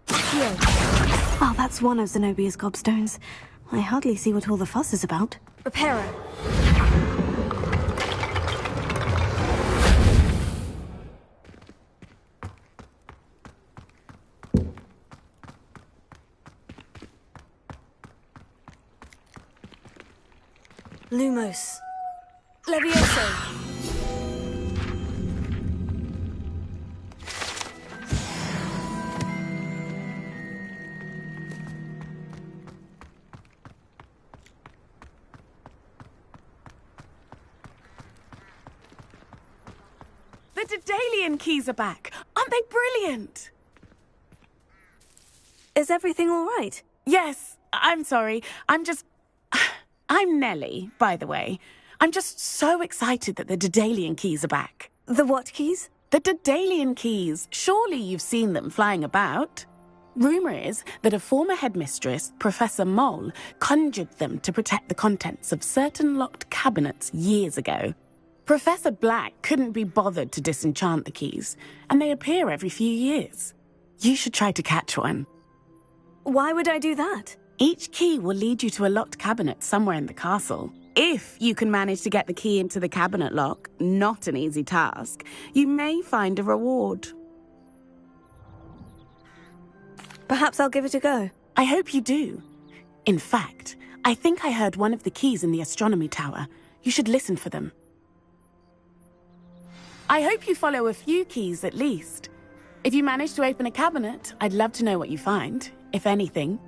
Oh, that's one of Zenobia's gobstones. I hardly see what all the fuss is about. Reparo. Lumos. Levioso. The Daedalian keys are back. Aren't they brilliant? Is everything all right? Yes. I'm sorry. I'm Nellie, by the way. I'm just so excited that the Daedalian keys are back. The what keys? The Daedalian keys. Surely you've seen them flying about. Rumour is that a former headmistress, Professor Mole, conjured them to protect the contents of certain locked cabinets years ago. Professor Black couldn't be bothered to disenchant the keys, and they appear every few years. You should try to catch one. Why would I do that? Each key will lead you to a locked cabinet somewhere in the castle. If you can manage to get the key into the cabinet lock, not an easy task, you may find a reward. Perhaps I'll give it a go. I hope you do. In fact, I think I heard one of the keys in the astronomy tower. You should listen for them. I hope you follow a few keys at least. If you manage to open a cabinet, I'd love to know what you find, if anything.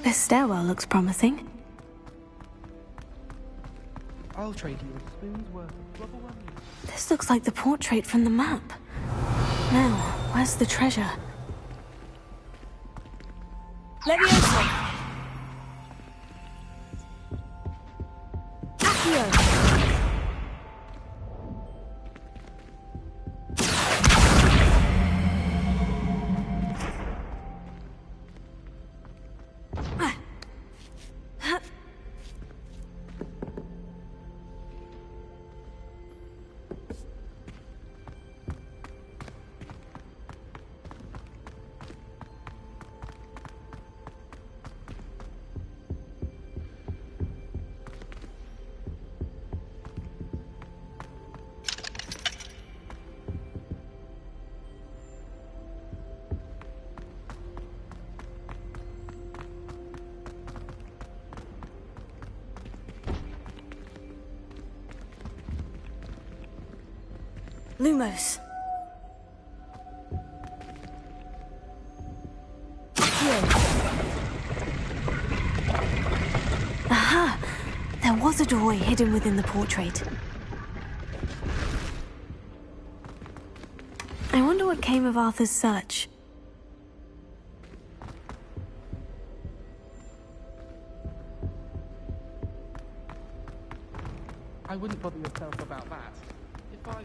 This stairwell looks promising. I'll trade you a spoon's worth of rubber onions. This looks like the portrait from the map. Now, where's the treasure? Levioso! Accio! Lumos. Here. Aha! There was a doorway hidden within the portrait. I wonder what came of Arthur's search. I wouldn't bother yourself about that. If I...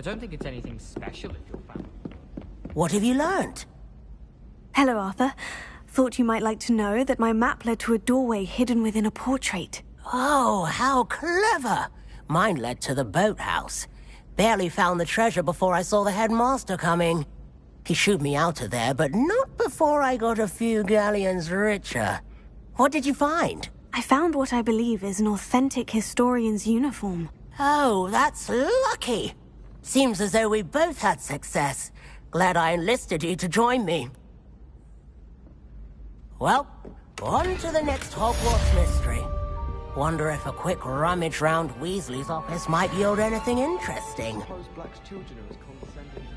I don't think it's anything special if you're found. What have you learned? Hello, Arthur. Thought you might like to know that my map led to a doorway hidden within a portrait. Oh, how clever! Mine led to the boathouse. Barely found the treasure before I saw the headmaster coming. He shooed me out of there, but not before I got a few galleons richer. What did you find? I found what I believe is an authentic historian's uniform. Oh, that's lucky. Seems as though we both had success. Glad I enlisted you to join me. Well, on to the next Hogwarts mystery. Wonder if a quick rummage round Weasley's office might yield anything interesting. Black's children are as condescending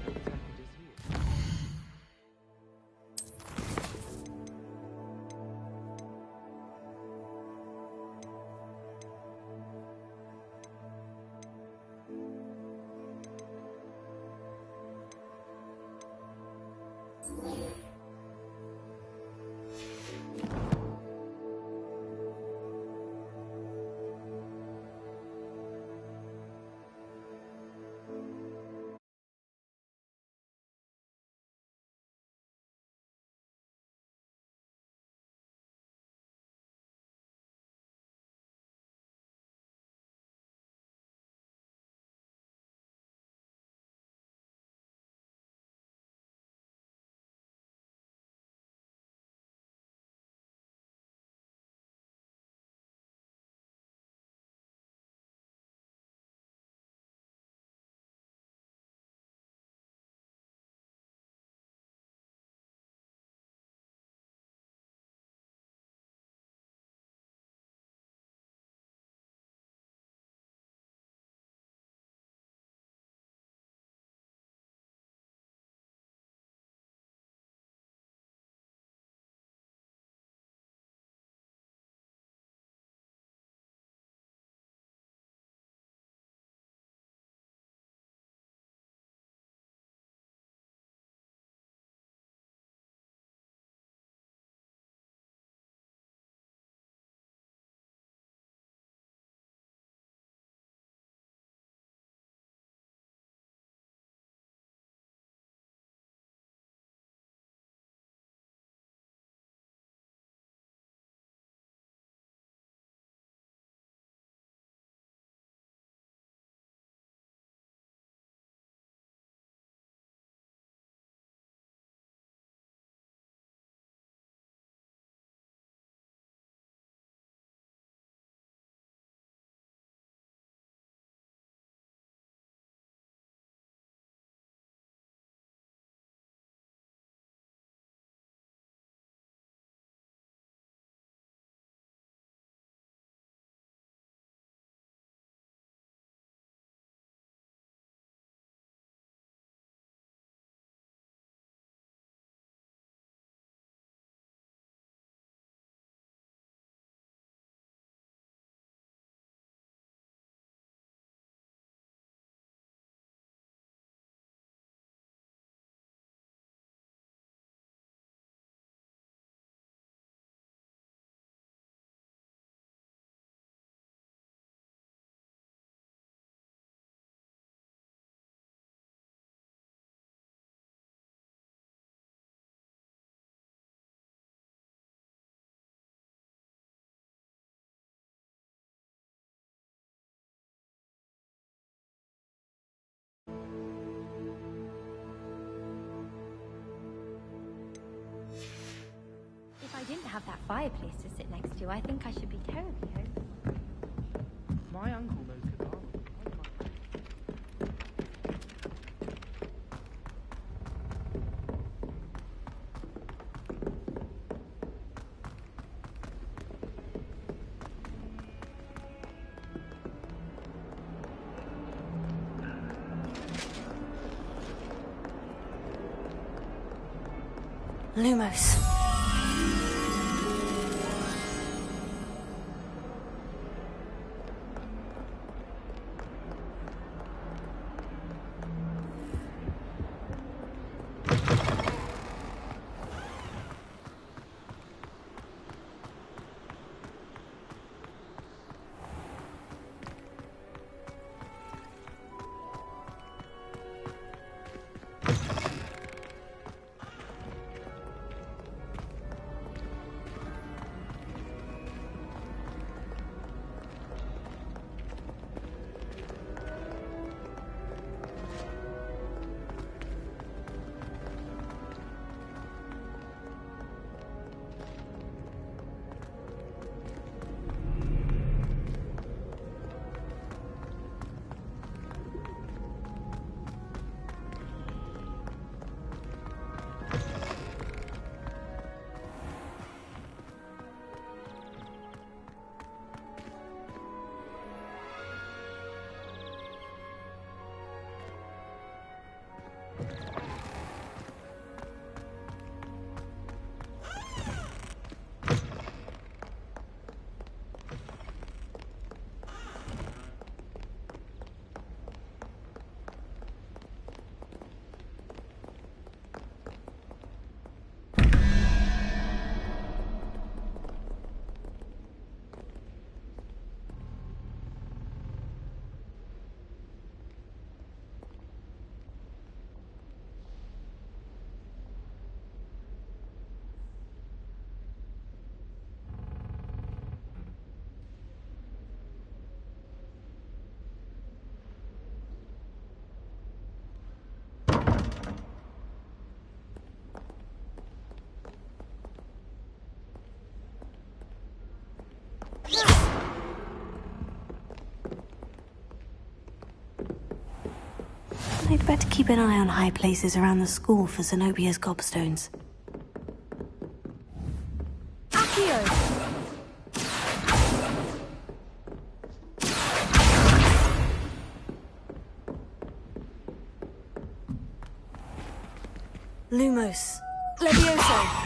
I didn't have that fireplace to sit next to, I think I should be terribly hopeful. My uncle knows guitar. Lumos. I'd better keep an eye on high places around the school for Zenobia's gobstones. Accio! Lumos. Levioso.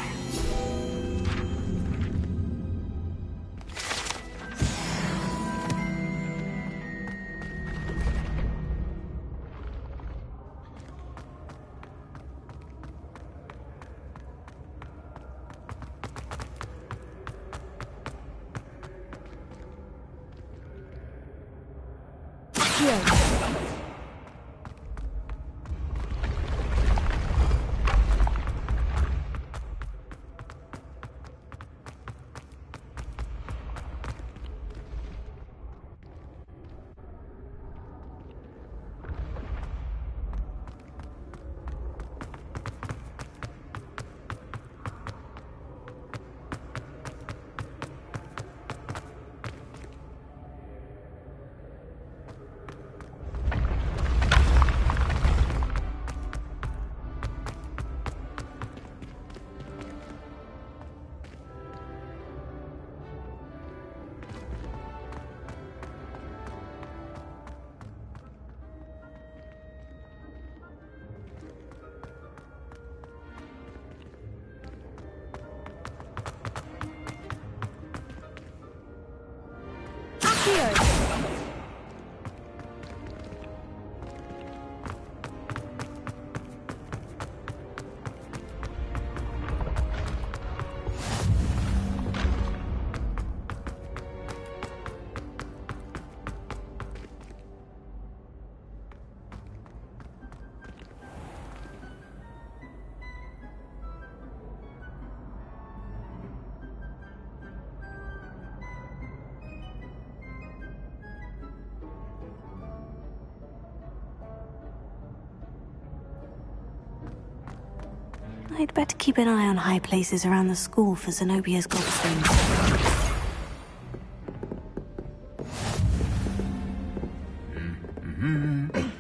I'd better keep an eye on high places around the school for Zenobia's gobstones.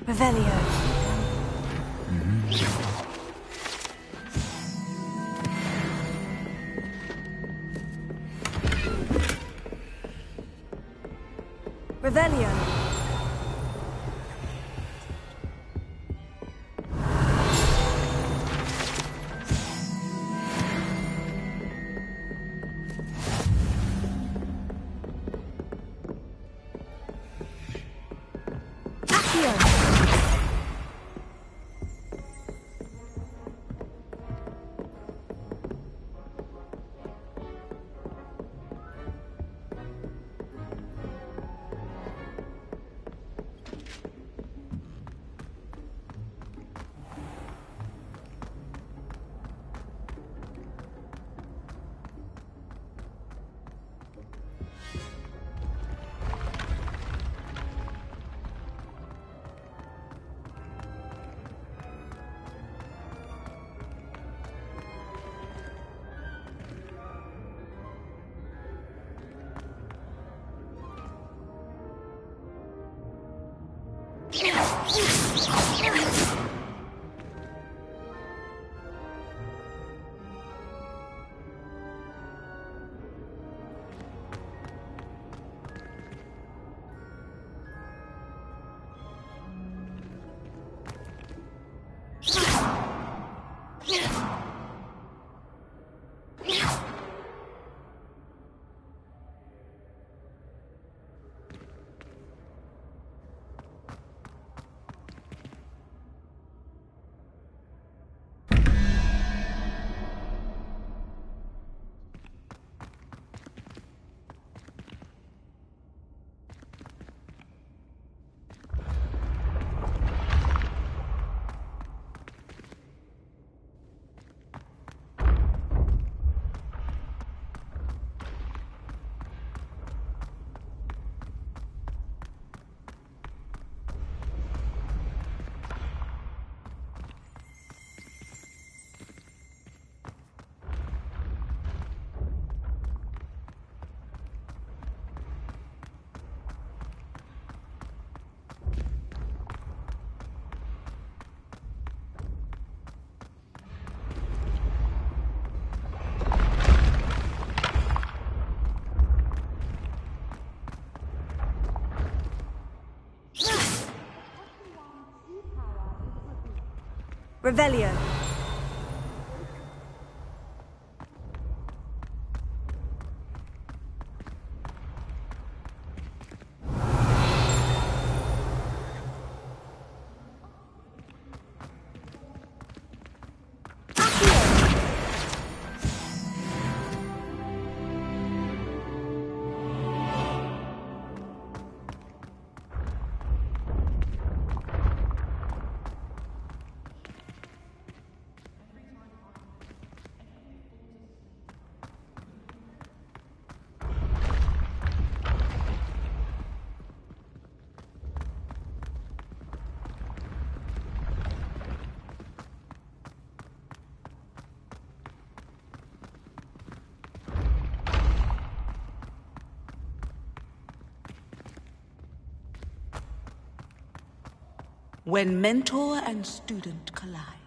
Revelio. Revelio. Revelio. When mentor and student collide.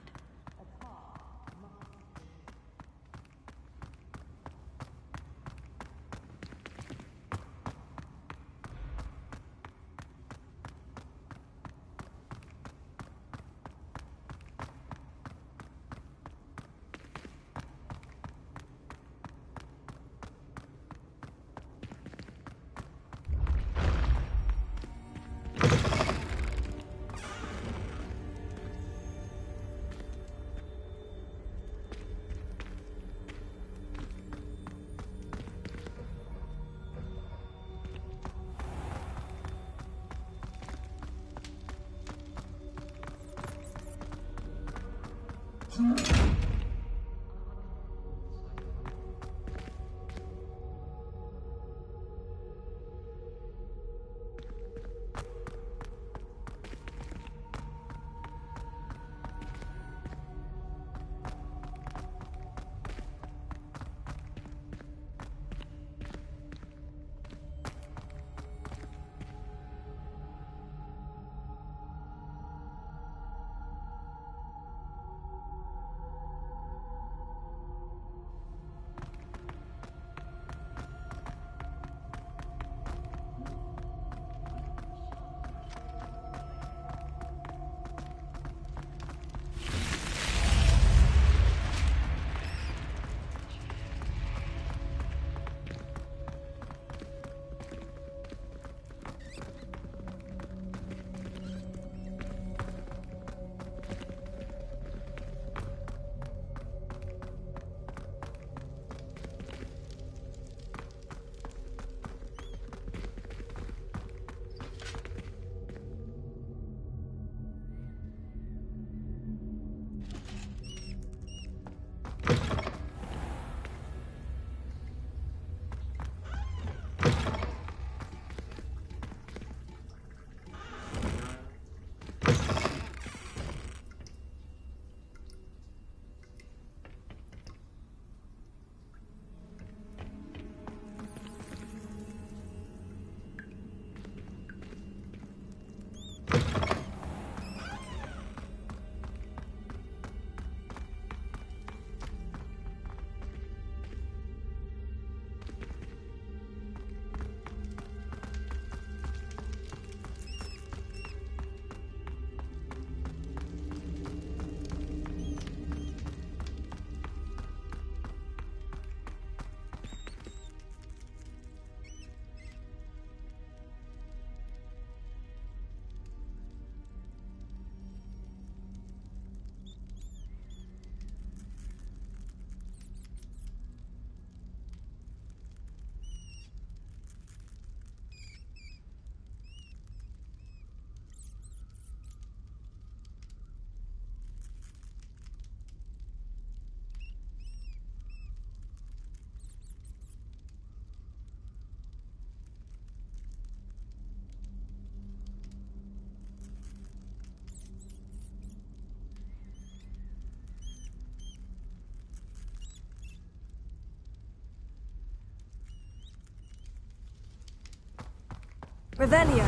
Revelio.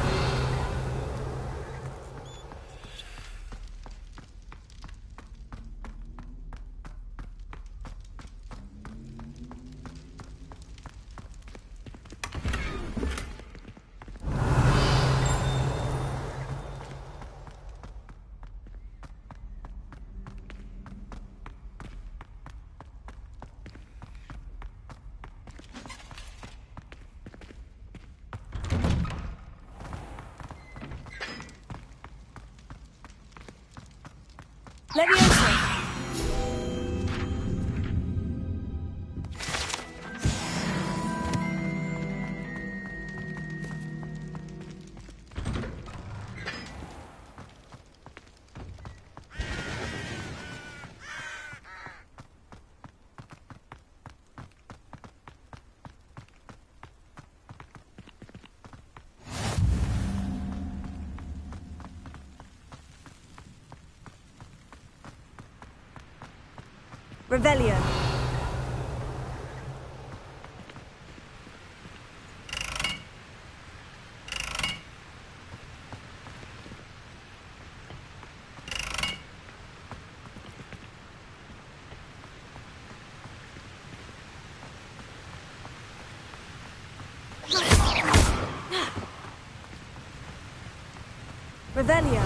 Leviosa. Revelio. Revelio.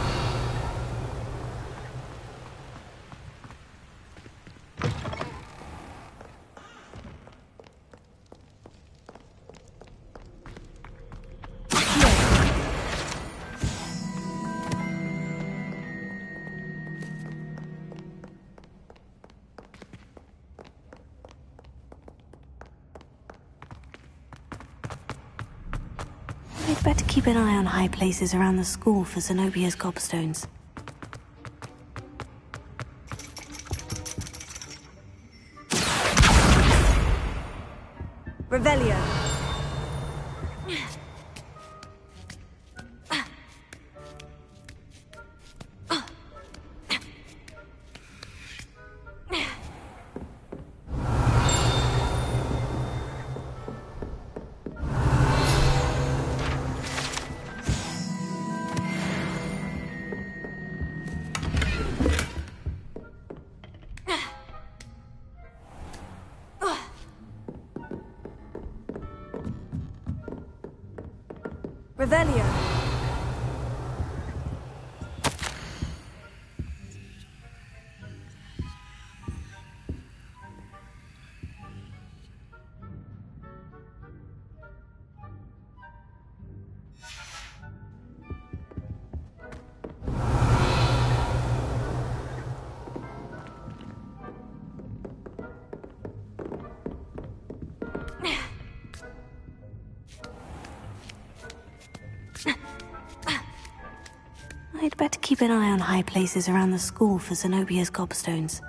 We'd better keep an eye on high places around the school for Zenobia's gobstones. Revelio. Revelio. I'd better keep an eye on high places around the school for Zenobia's gobstones.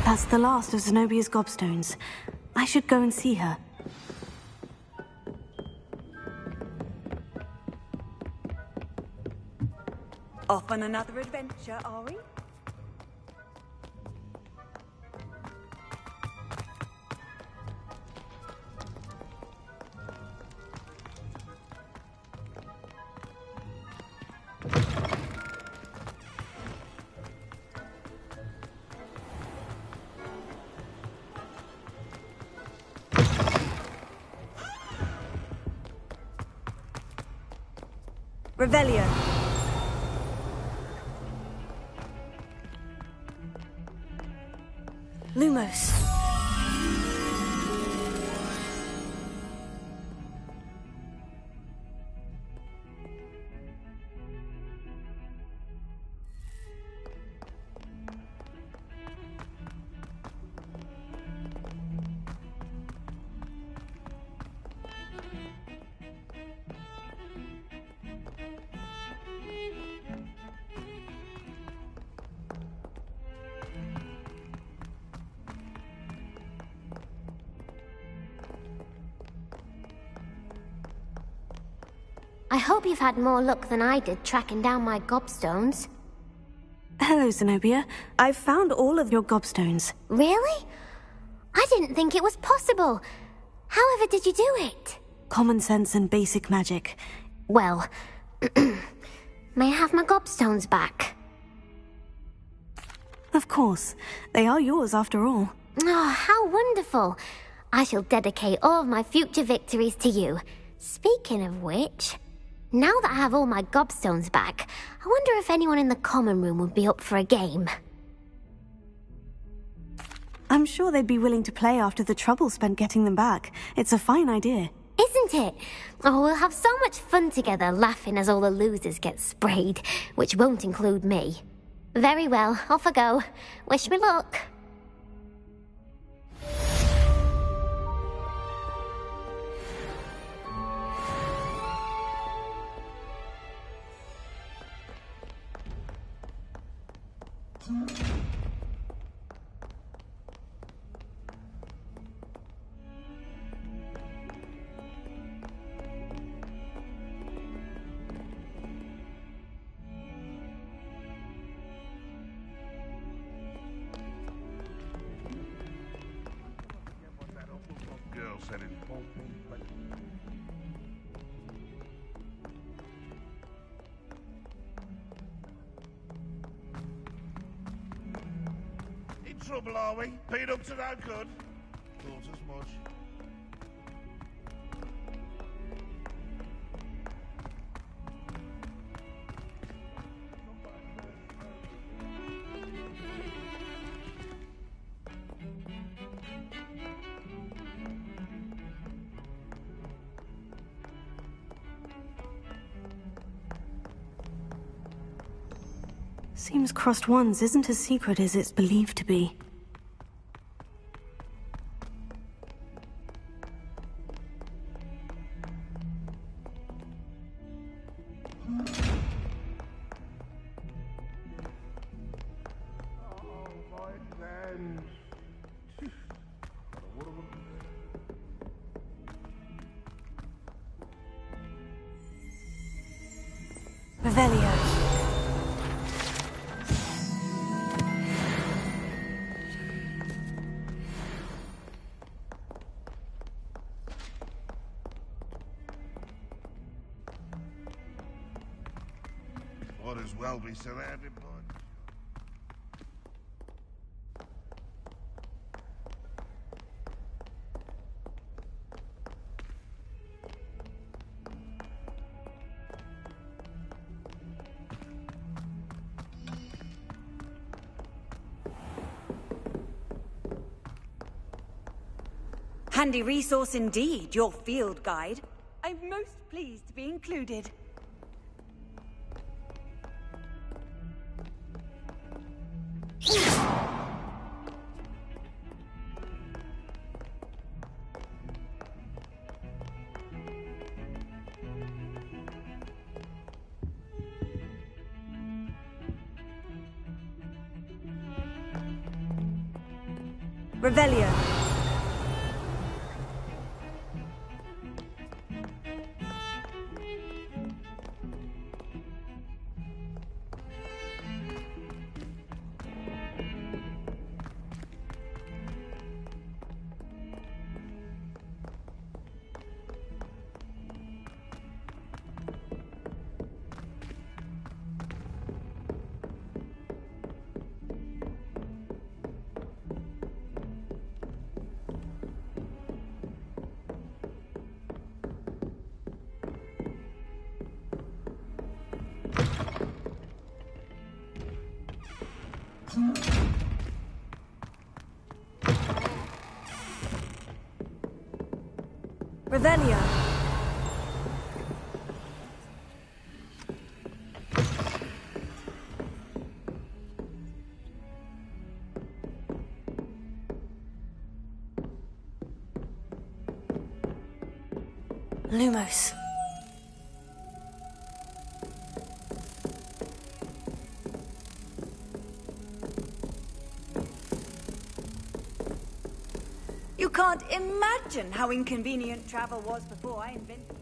That's the last of Zenobia's gobstones. I should go and see her. Off on another adventure, are we? Revelio. Lumos. I hope you've had more luck than I did tracking down my gobstones. Hello, Zenobia. I've found all of your gobstones. Really? I didn't think it was possible. However did you do it? Common sense and basic magic. Well, may I have my gobstones back? Of course. They are yours after all. Oh, how wonderful. I shall dedicate all of my future victories to you. Speaking of which, now that I have all my gobstones back, I wonder if anyone in the common room would be up for a game. I'm sure they'd be willing to play after the trouble spent getting them back. It's a fine idea. Isn't it? Oh, we'll have so much fun together laughing as all the losers get sprayed, which won't include me. Very well, off I go. Wish me luck. In trouble, are we? Beat up to no good? Thought as much. Seems crossed ones isn't as secret as it's believed to be. Revelio. Might as well be surrounded by... Handy resource indeed, your field guide. I'm most pleased to be included. Revelio. Revelio. Lumos. You can't imagine how inconvenient travel was before I invented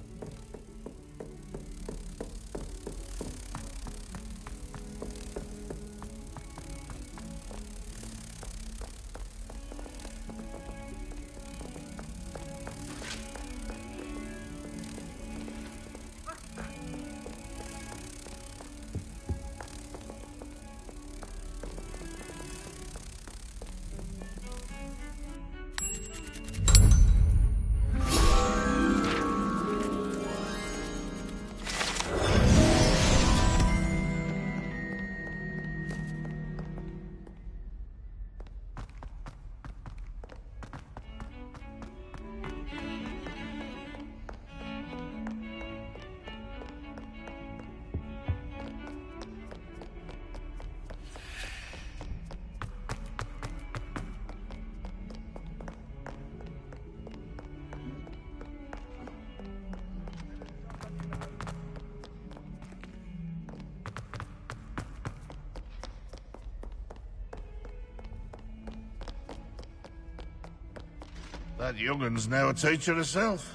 That young'un's now a teacher herself.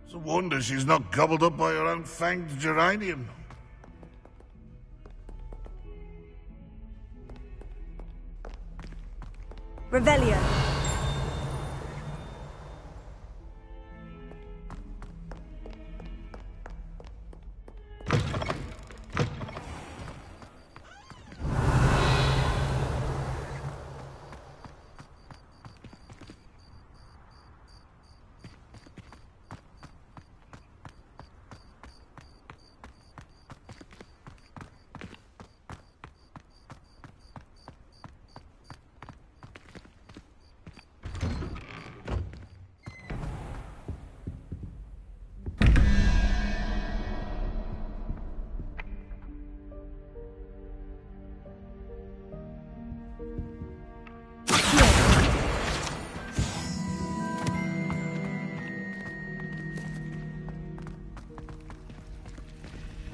It's a wonder she's not gobbled up by her own fanged geranium. Revelio.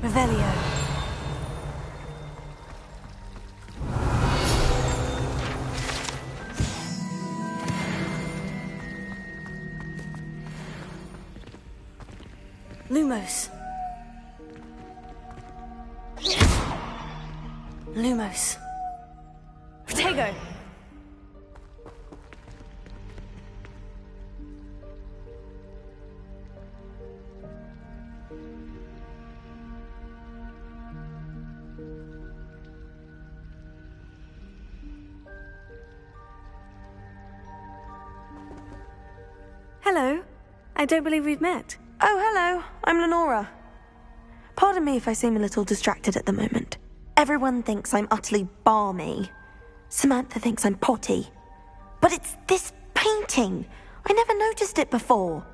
Revelio. Lumos. Lumos. Protego. Hello. I don't believe we've met. Oh, hello. I'm Lenora. Pardon me if I seem a little distracted at the moment. Everyone thinks I'm utterly balmy. Samantha thinks I'm potty. But it's this painting. I never noticed it before.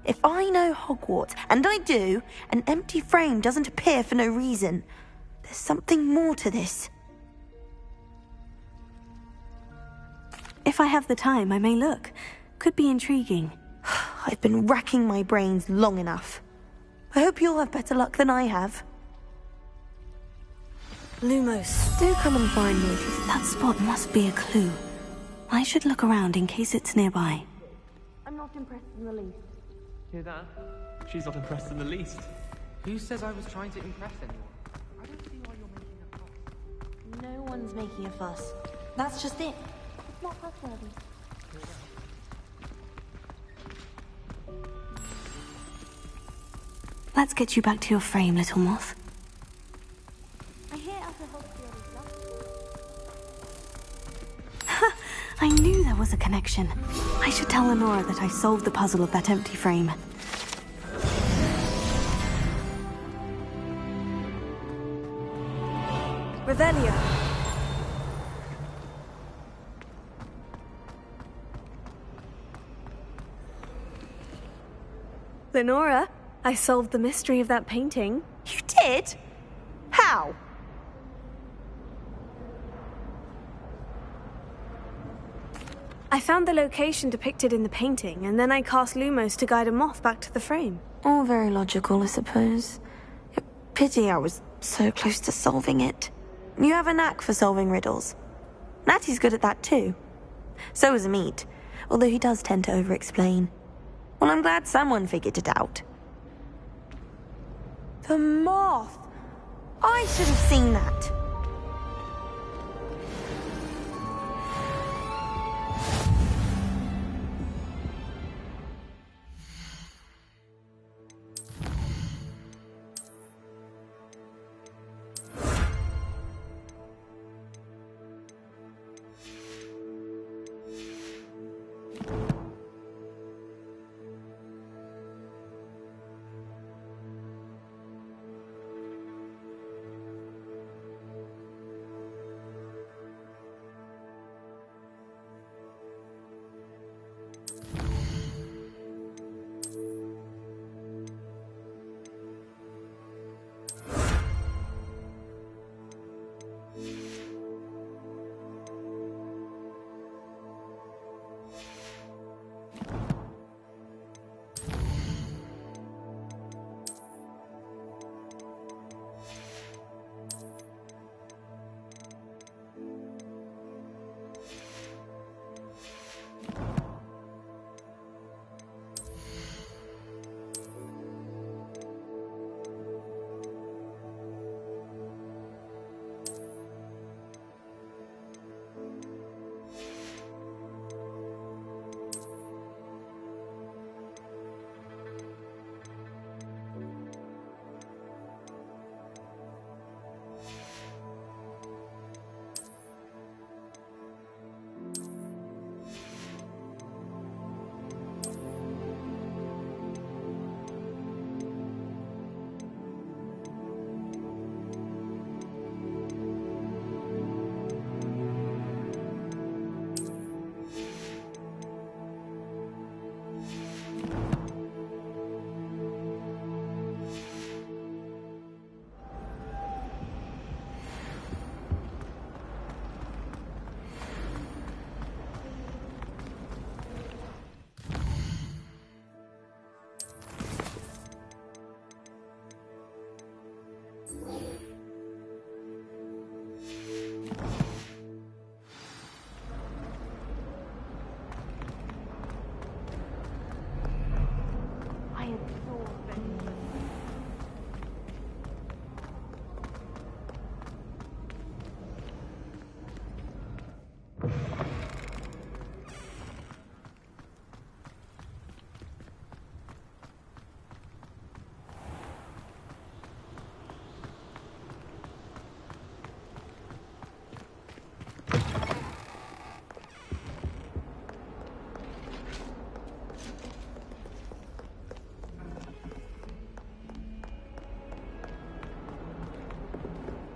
If I know Hogwarts, and I do, an empty frame doesn't appear for no reason. There's something more to this. If I have the time, I may look. Could be intriguing. I've been racking my brains long enough. I hope you'll have better luck than I have. Lumos, do come and find me. That spot must be a clue. I should look around in case it's nearby. I'm not impressed in the least. Hear that? She's not impressed in the least. Who says I was trying to impress anyone? I don't see why you're making a fuss. No one's making a fuss. That's just it. It's not fussworthy. Let's get you back to your frame, little moth. I hear Alpha Hogwarts I knew there was a connection. I should tell Lenora that I solved the puzzle of that empty frame. Revelio. Lenora, I solved the mystery of that painting. You did? How? I found the location depicted in the painting, and then I cast Lumos to guide a moth back to the frame. All very logical, I suppose. Pity I was so close to solving it. You have a knack for solving riddles. Natty's good at that too. So is Amit, although he does tend to over-explain. Well, I'm glad someone figured it out. The moth! I should have seen that.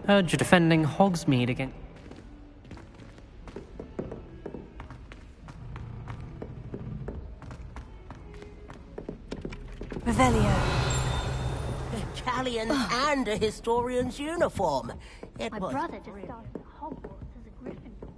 Heard you're defending Hogsmeade again. Revelio. A galleon and a historian's uniform. My brother just started at Hogwarts as a Gryffindor.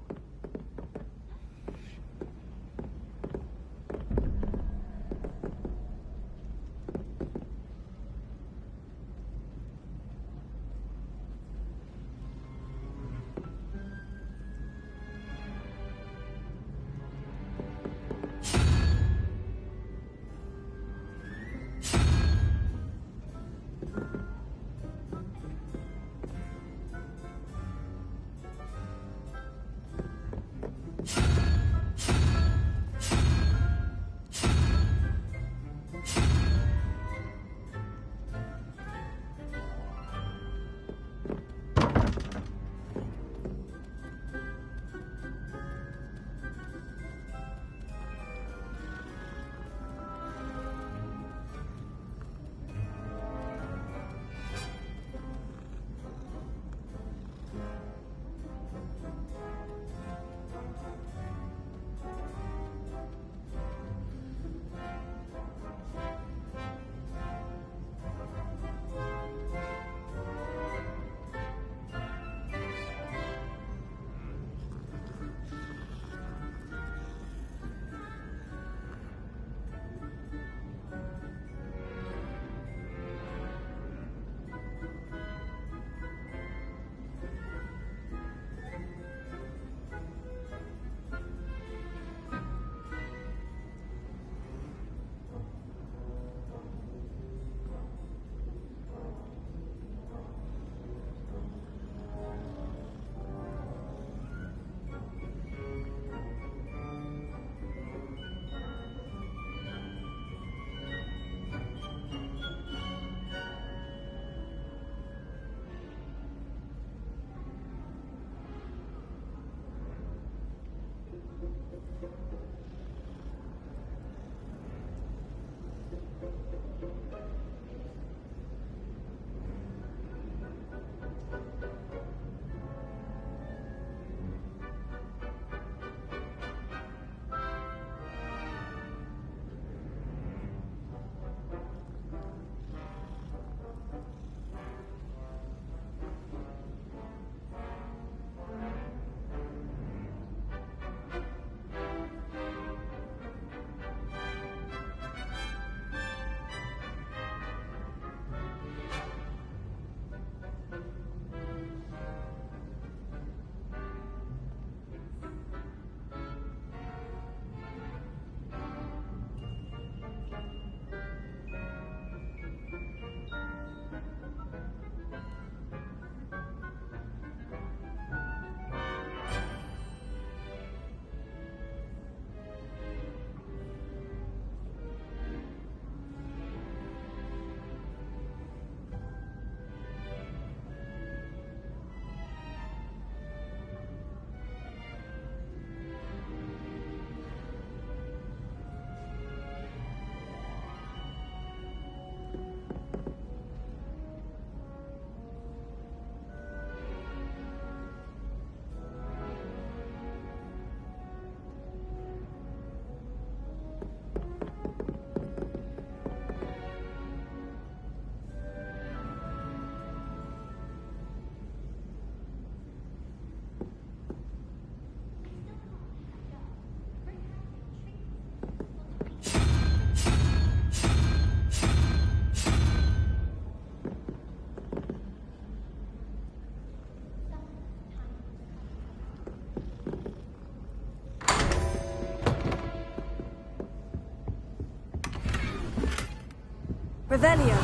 Revelio.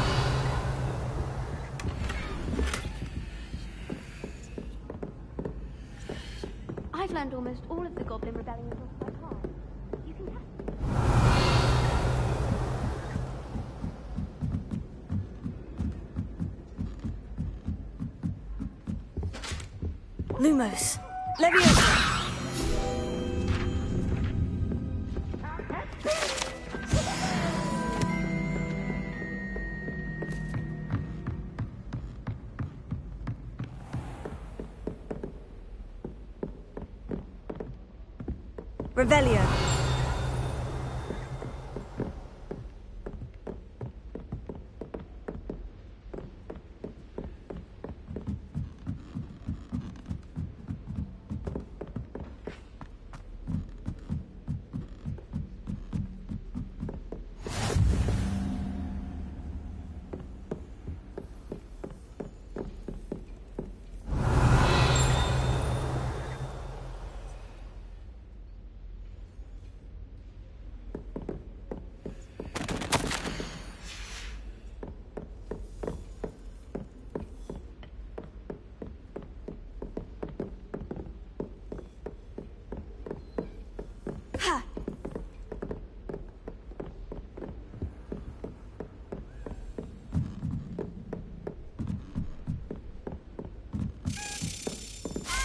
I've learned almost all of the Goblin Rebellion off by heart. You can test Lumos. Leviosa. Revelio.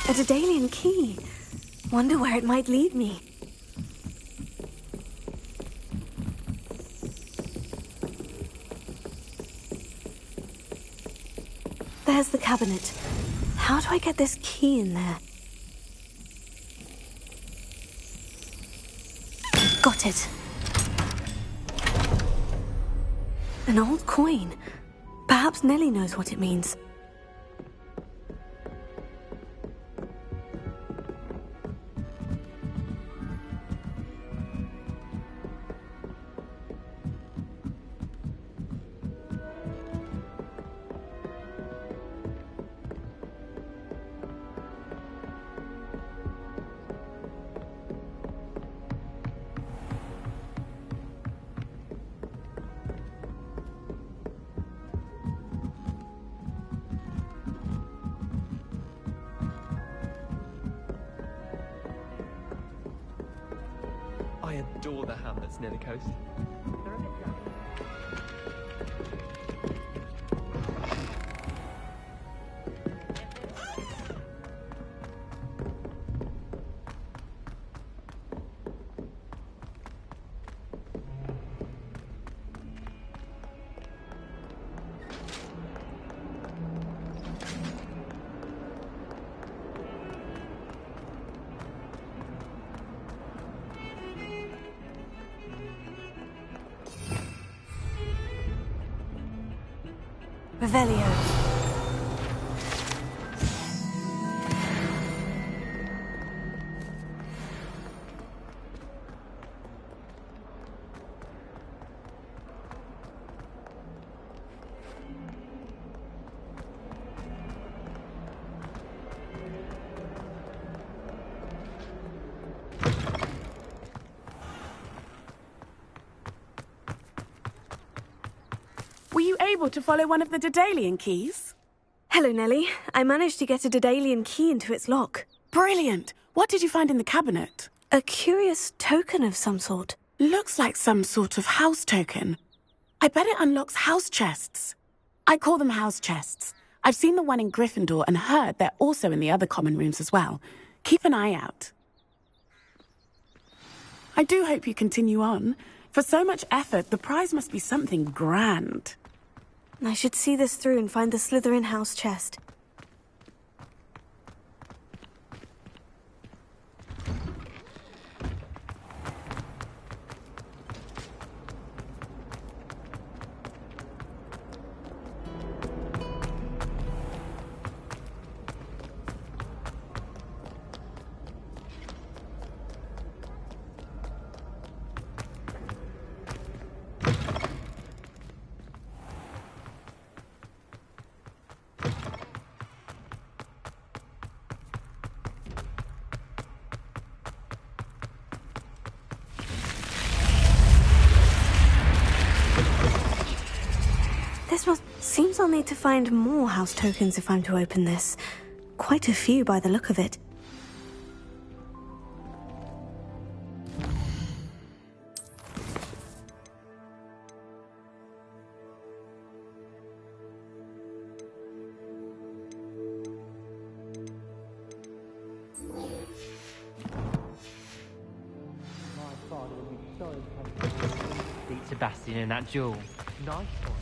A Daedalian key. Wonder where it might lead me. There's the cabinet. How do I get this key in there? Got it. An old coin. Perhaps Nellie knows what it means. I adore the hamlets near the coast. They're a bit young. Revelio. Were you able to follow one of the Daedalian keys? Hello, Nellie. I managed to get a Daedalian key into its lock. Brilliant! What did you find in the cabinet? A curious token of some sort. Looks like some sort of house token. I bet it unlocks house chests. I call them house chests. I've seen the one in Gryffindor and heard they're also in the other common rooms as well. Keep an eye out. I do hope you continue on. For so much effort, the prize must be something grand. I should see this through and find the Slytherin house chest. Seems I'll need to find more house tokens if I'm to open this. Quite a few by the look of it. Beat Sebastian in that duel. Nice one.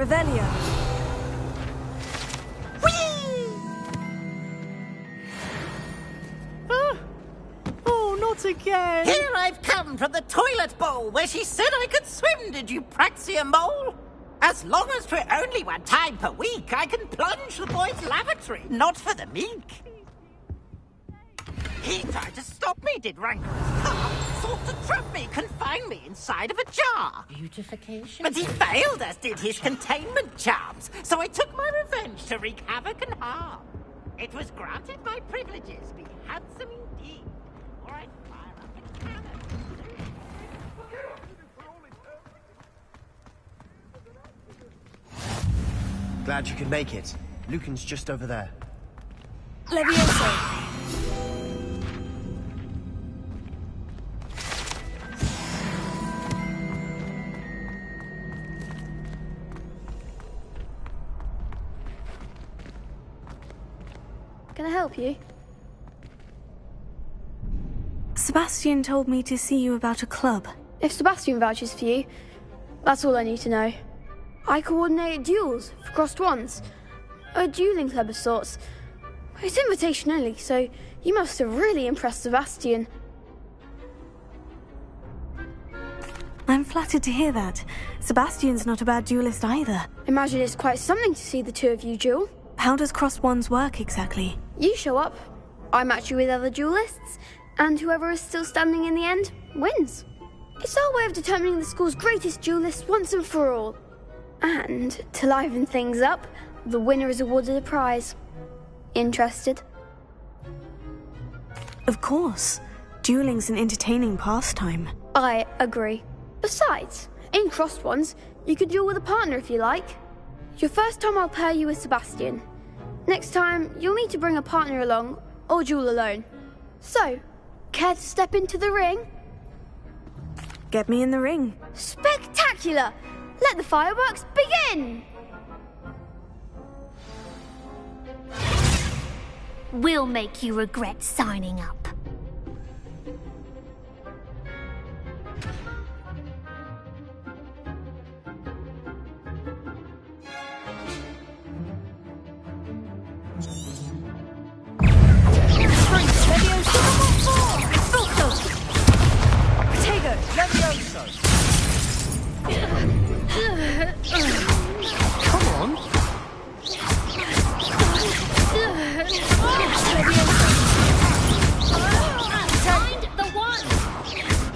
Revelio. Oh, not again! Here I've come from the toilet bowl where she said I could swim, did you praxia mole? As long as 'twere only one time per week, I can plunge the boy's lavatory, not for the meek. He tried to stop me, did rancorous car. Sought to trap me, confine me inside of a jar. Beautification. But he failed, as did his containment charms. So I took my revenge to wreak havoc and harm. It was granted my privileges, be handsome indeed, or I'd fire up a cannon. Glad you could make it. Lucan's just over there. Levioso. Can I help you? Sebastian told me to see you about a club. If Sebastian vouches for you, that's all I need to know. I coordinate duels for crossed ones. A dueling club of sorts. It's invitation only, so you must have really impressed Sebastian. I'm flattered to hear that. Sebastian's not a bad duelist either. Imagine it's quite something to see the two of you duel. How does crossed ones work exactly? You show up, I match you with other duelists, and whoever is still standing in the end wins. It's our way of determining the school's greatest duelist once and for all. And to liven things up, the winner is awarded a prize. Interested? Of course. Dueling's an entertaining pastime. I agree. Besides, in crossed ones, you could duel with a partner if you like. Your first time I'll pair you with Sebastian. Next time, you'll need to bring a partner along, or duel alone. So, care to step into the ring? Get me in the ring. Spectacular! Let the fireworks begin! We'll make you regret signing up. Come on! Find the one!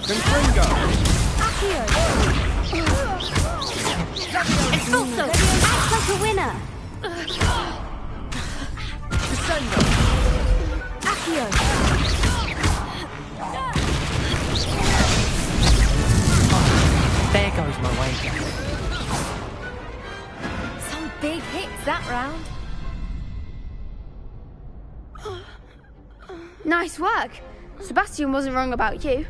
Confringo! Accio! Expulso! Act like a winner! Descendo! Accio! There goes my wager. Some big hits that round. Nice work. Sebastian wasn't wrong about you.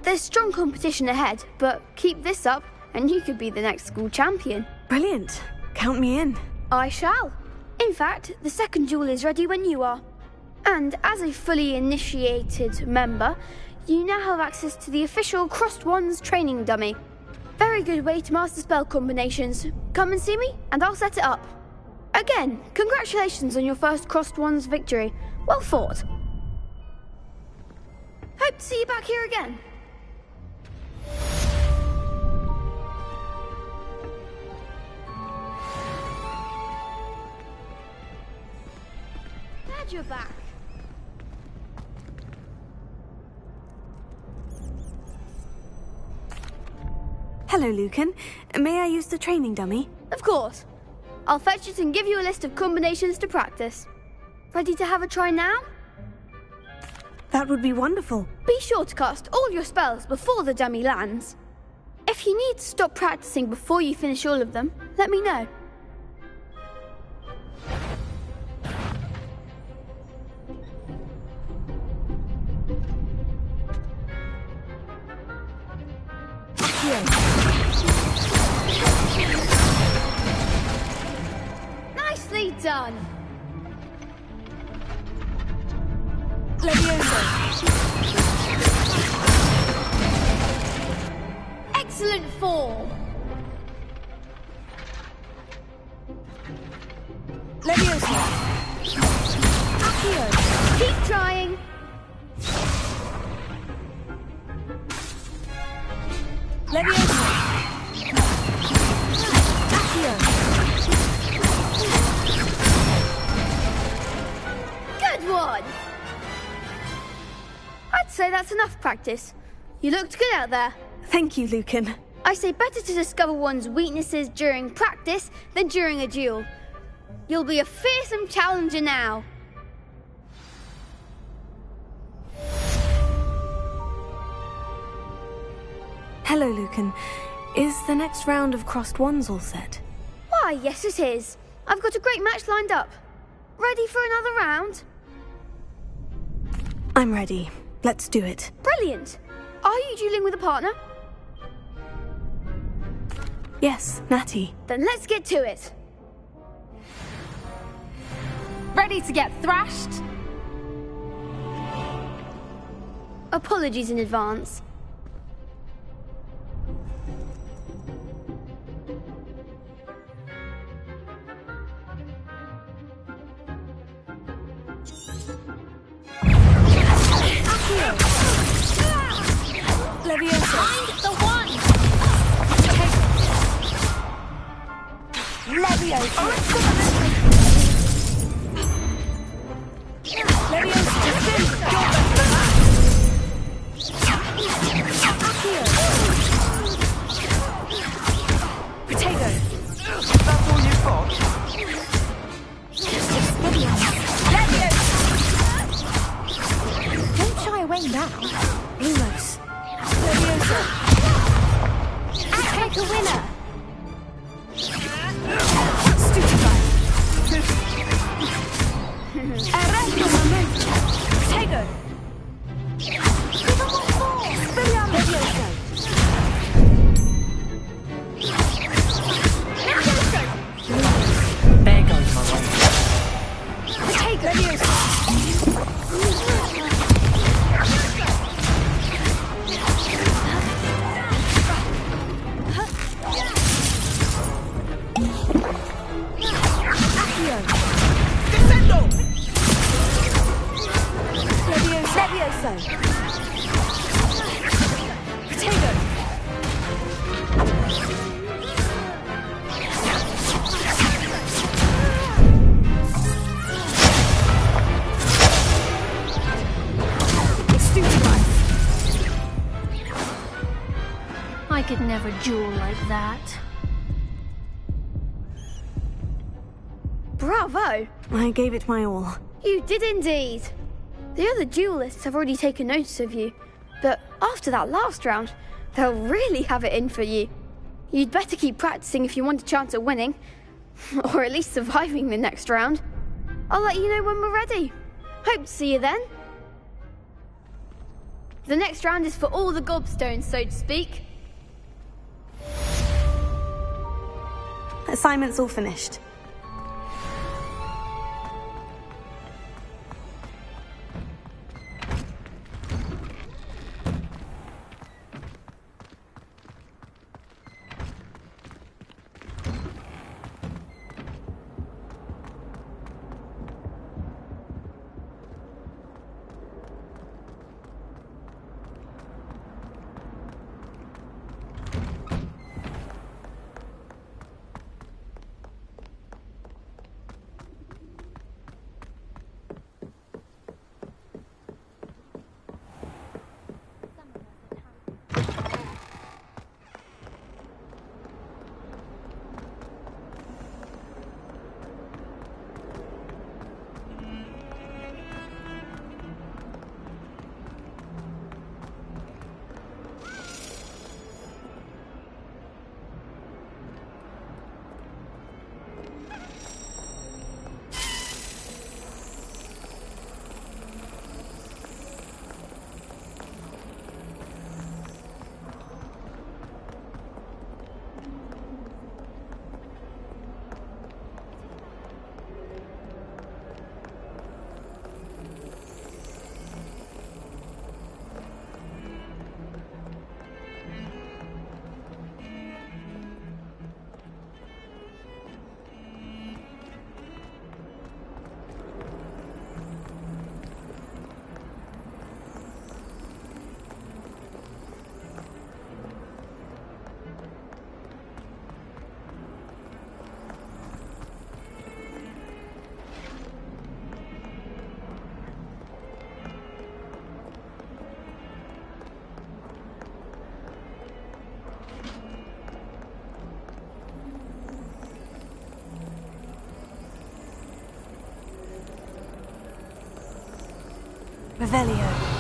There's strong competition ahead, but keep this up and you could be the next school champion. Brilliant. Count me in. I shall. In fact, the second duel is ready when you are. And as a fully initiated member, you now have access to the official Crossed Wands training dummy. Very good way to master spell combinations. Come and see me, and I'll set it up. Again, congratulations on your first Crossed Wands victory. Well fought. Hope to see you back here again. Glad you're back. Hello, Lucan. May I use the training dummy? Of course. I'll fetch it and give you a list of combinations to practice. Ready to have a try now? That would be wonderful. Be sure to cast all your spells before the dummy lands. If you need to stop practicing before you finish all of them, let me know. Nicely done. Excellent form. Leviosa. Accio. Keep trying. Leviosa. Accio. Good one. I'd say that's enough practice. You looked good out there. Thank you, Lucan. I say better to discover one's weaknesses during practice than during a duel. You'll be a fearsome challenger now. Hello, Lucan. Is the next round of crossed wands all set? Why, yes it is. I've got a great match lined up. Ready for another round? I'm ready. Let's do it. Brilliant. Are you dueling with a partner? Yes, Natty. Then let's get to it. Ready to get thrashed? Apologies in advance. Leviosa. Find the one! Leviosa. Leviosa. Potato. That's all you've got? Leviosa. Don't shy away now. Lumos. Leviosa. Act like a winner. Stupefy. Arranco momento. Potato. Leviosa. There goes my way. Potato. Leviosa. Descendo! Leviosa. Potato. I could never duel like that. Bravo! I gave it my all. You did indeed. The other duelists have already taken notice of you, but after that last round, they'll really have it in for you. You'd better keep practicing if you want a chance at winning, or at least surviving the next round. I'll let you know when we're ready. Hope to see you then. The next round is for all the gobstones, so to speak. Assignment's all finished. Revelio.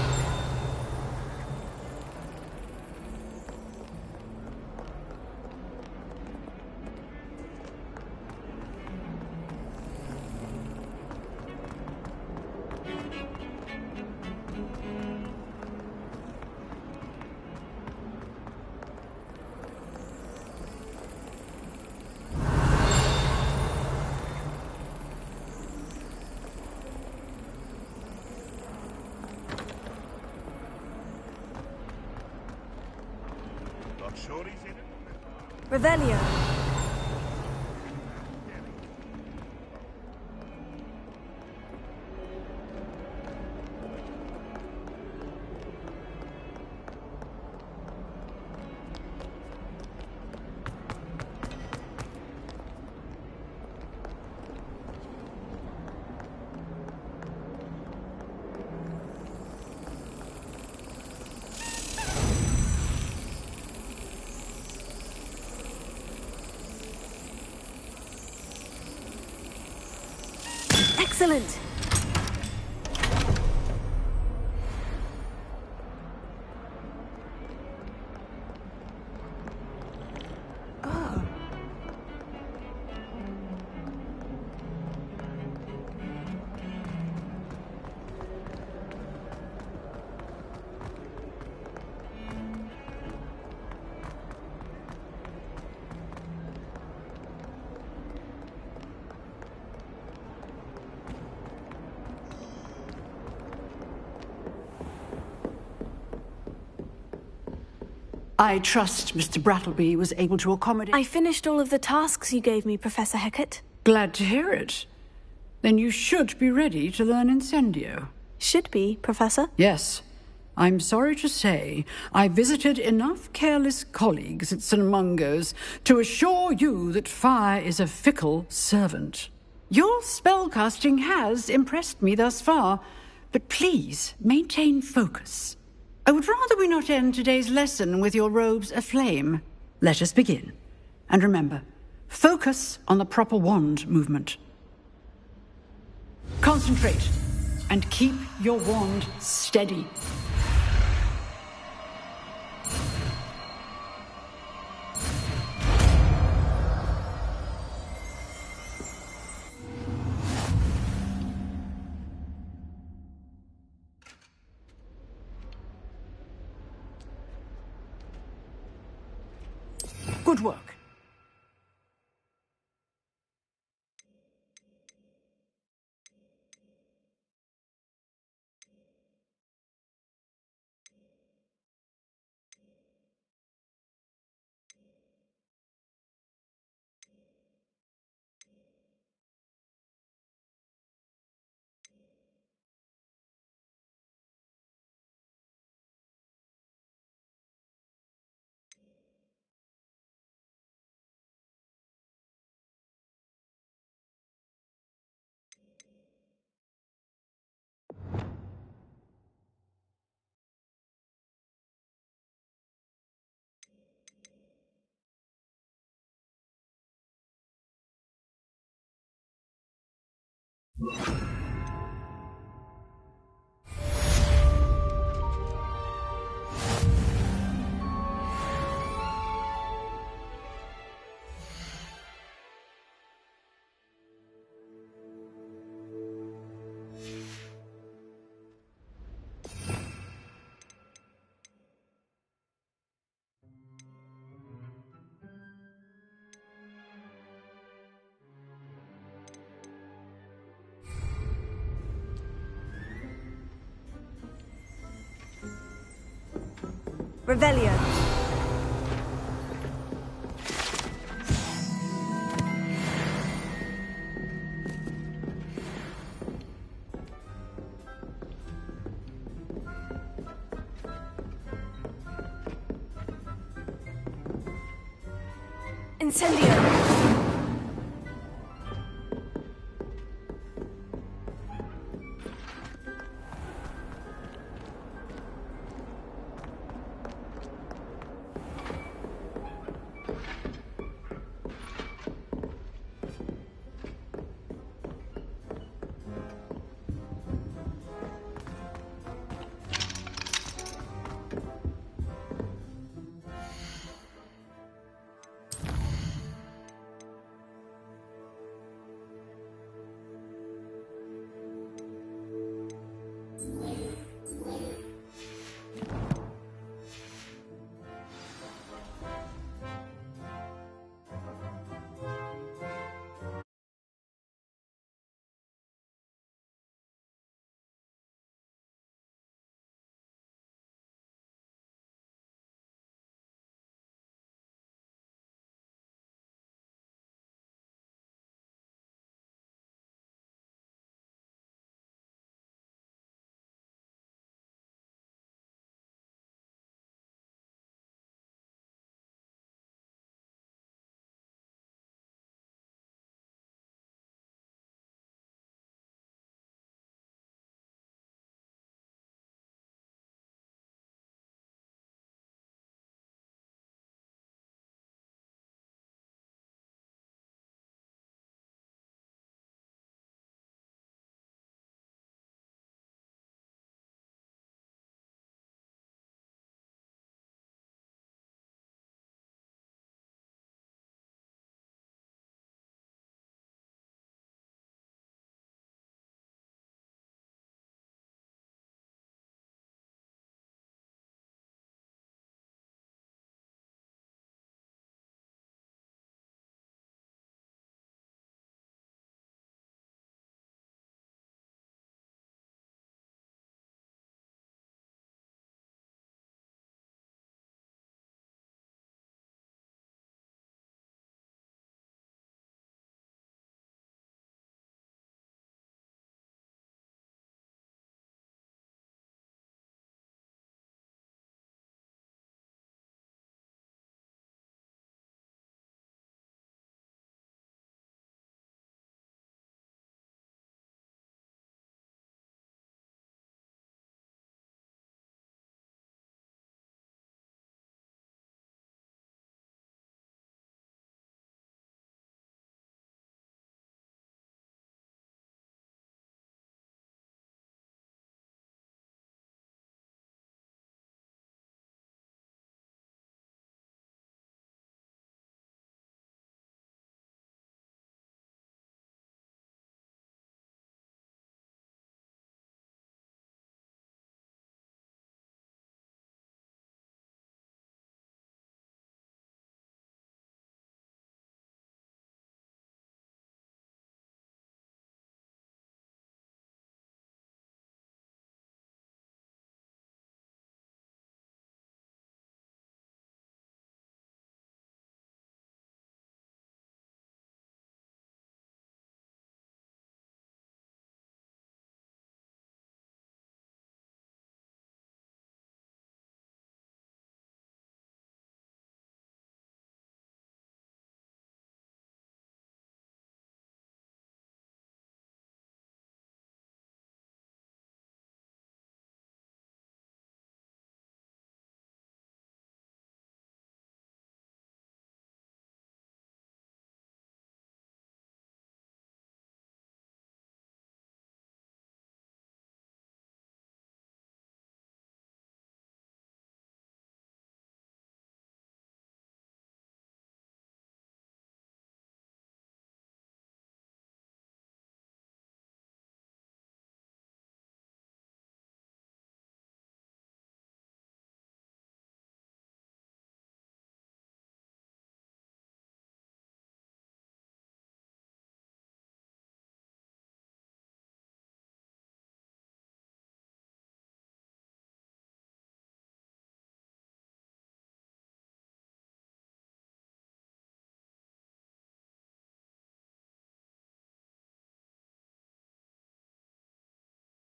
Revelio. Excellent! I trust Mr. Brattleby was able to accommodate... I finished all of the tasks you gave me, Professor Hecat. Glad to hear it. Then you should be ready to learn Incendio. Should be, Professor? Yes. I'm sorry to say I visited enough careless colleagues at St. Mungo's to assure you that fire is a fickle servant. Your spellcasting has impressed me thus far, but please maintain focus. I would rather we not end today's lesson with your robes aflame. Let us begin. And remember, focus on the proper wand movement. Concentrate, and keep your wand steady. Good work. Revelio. Incendio.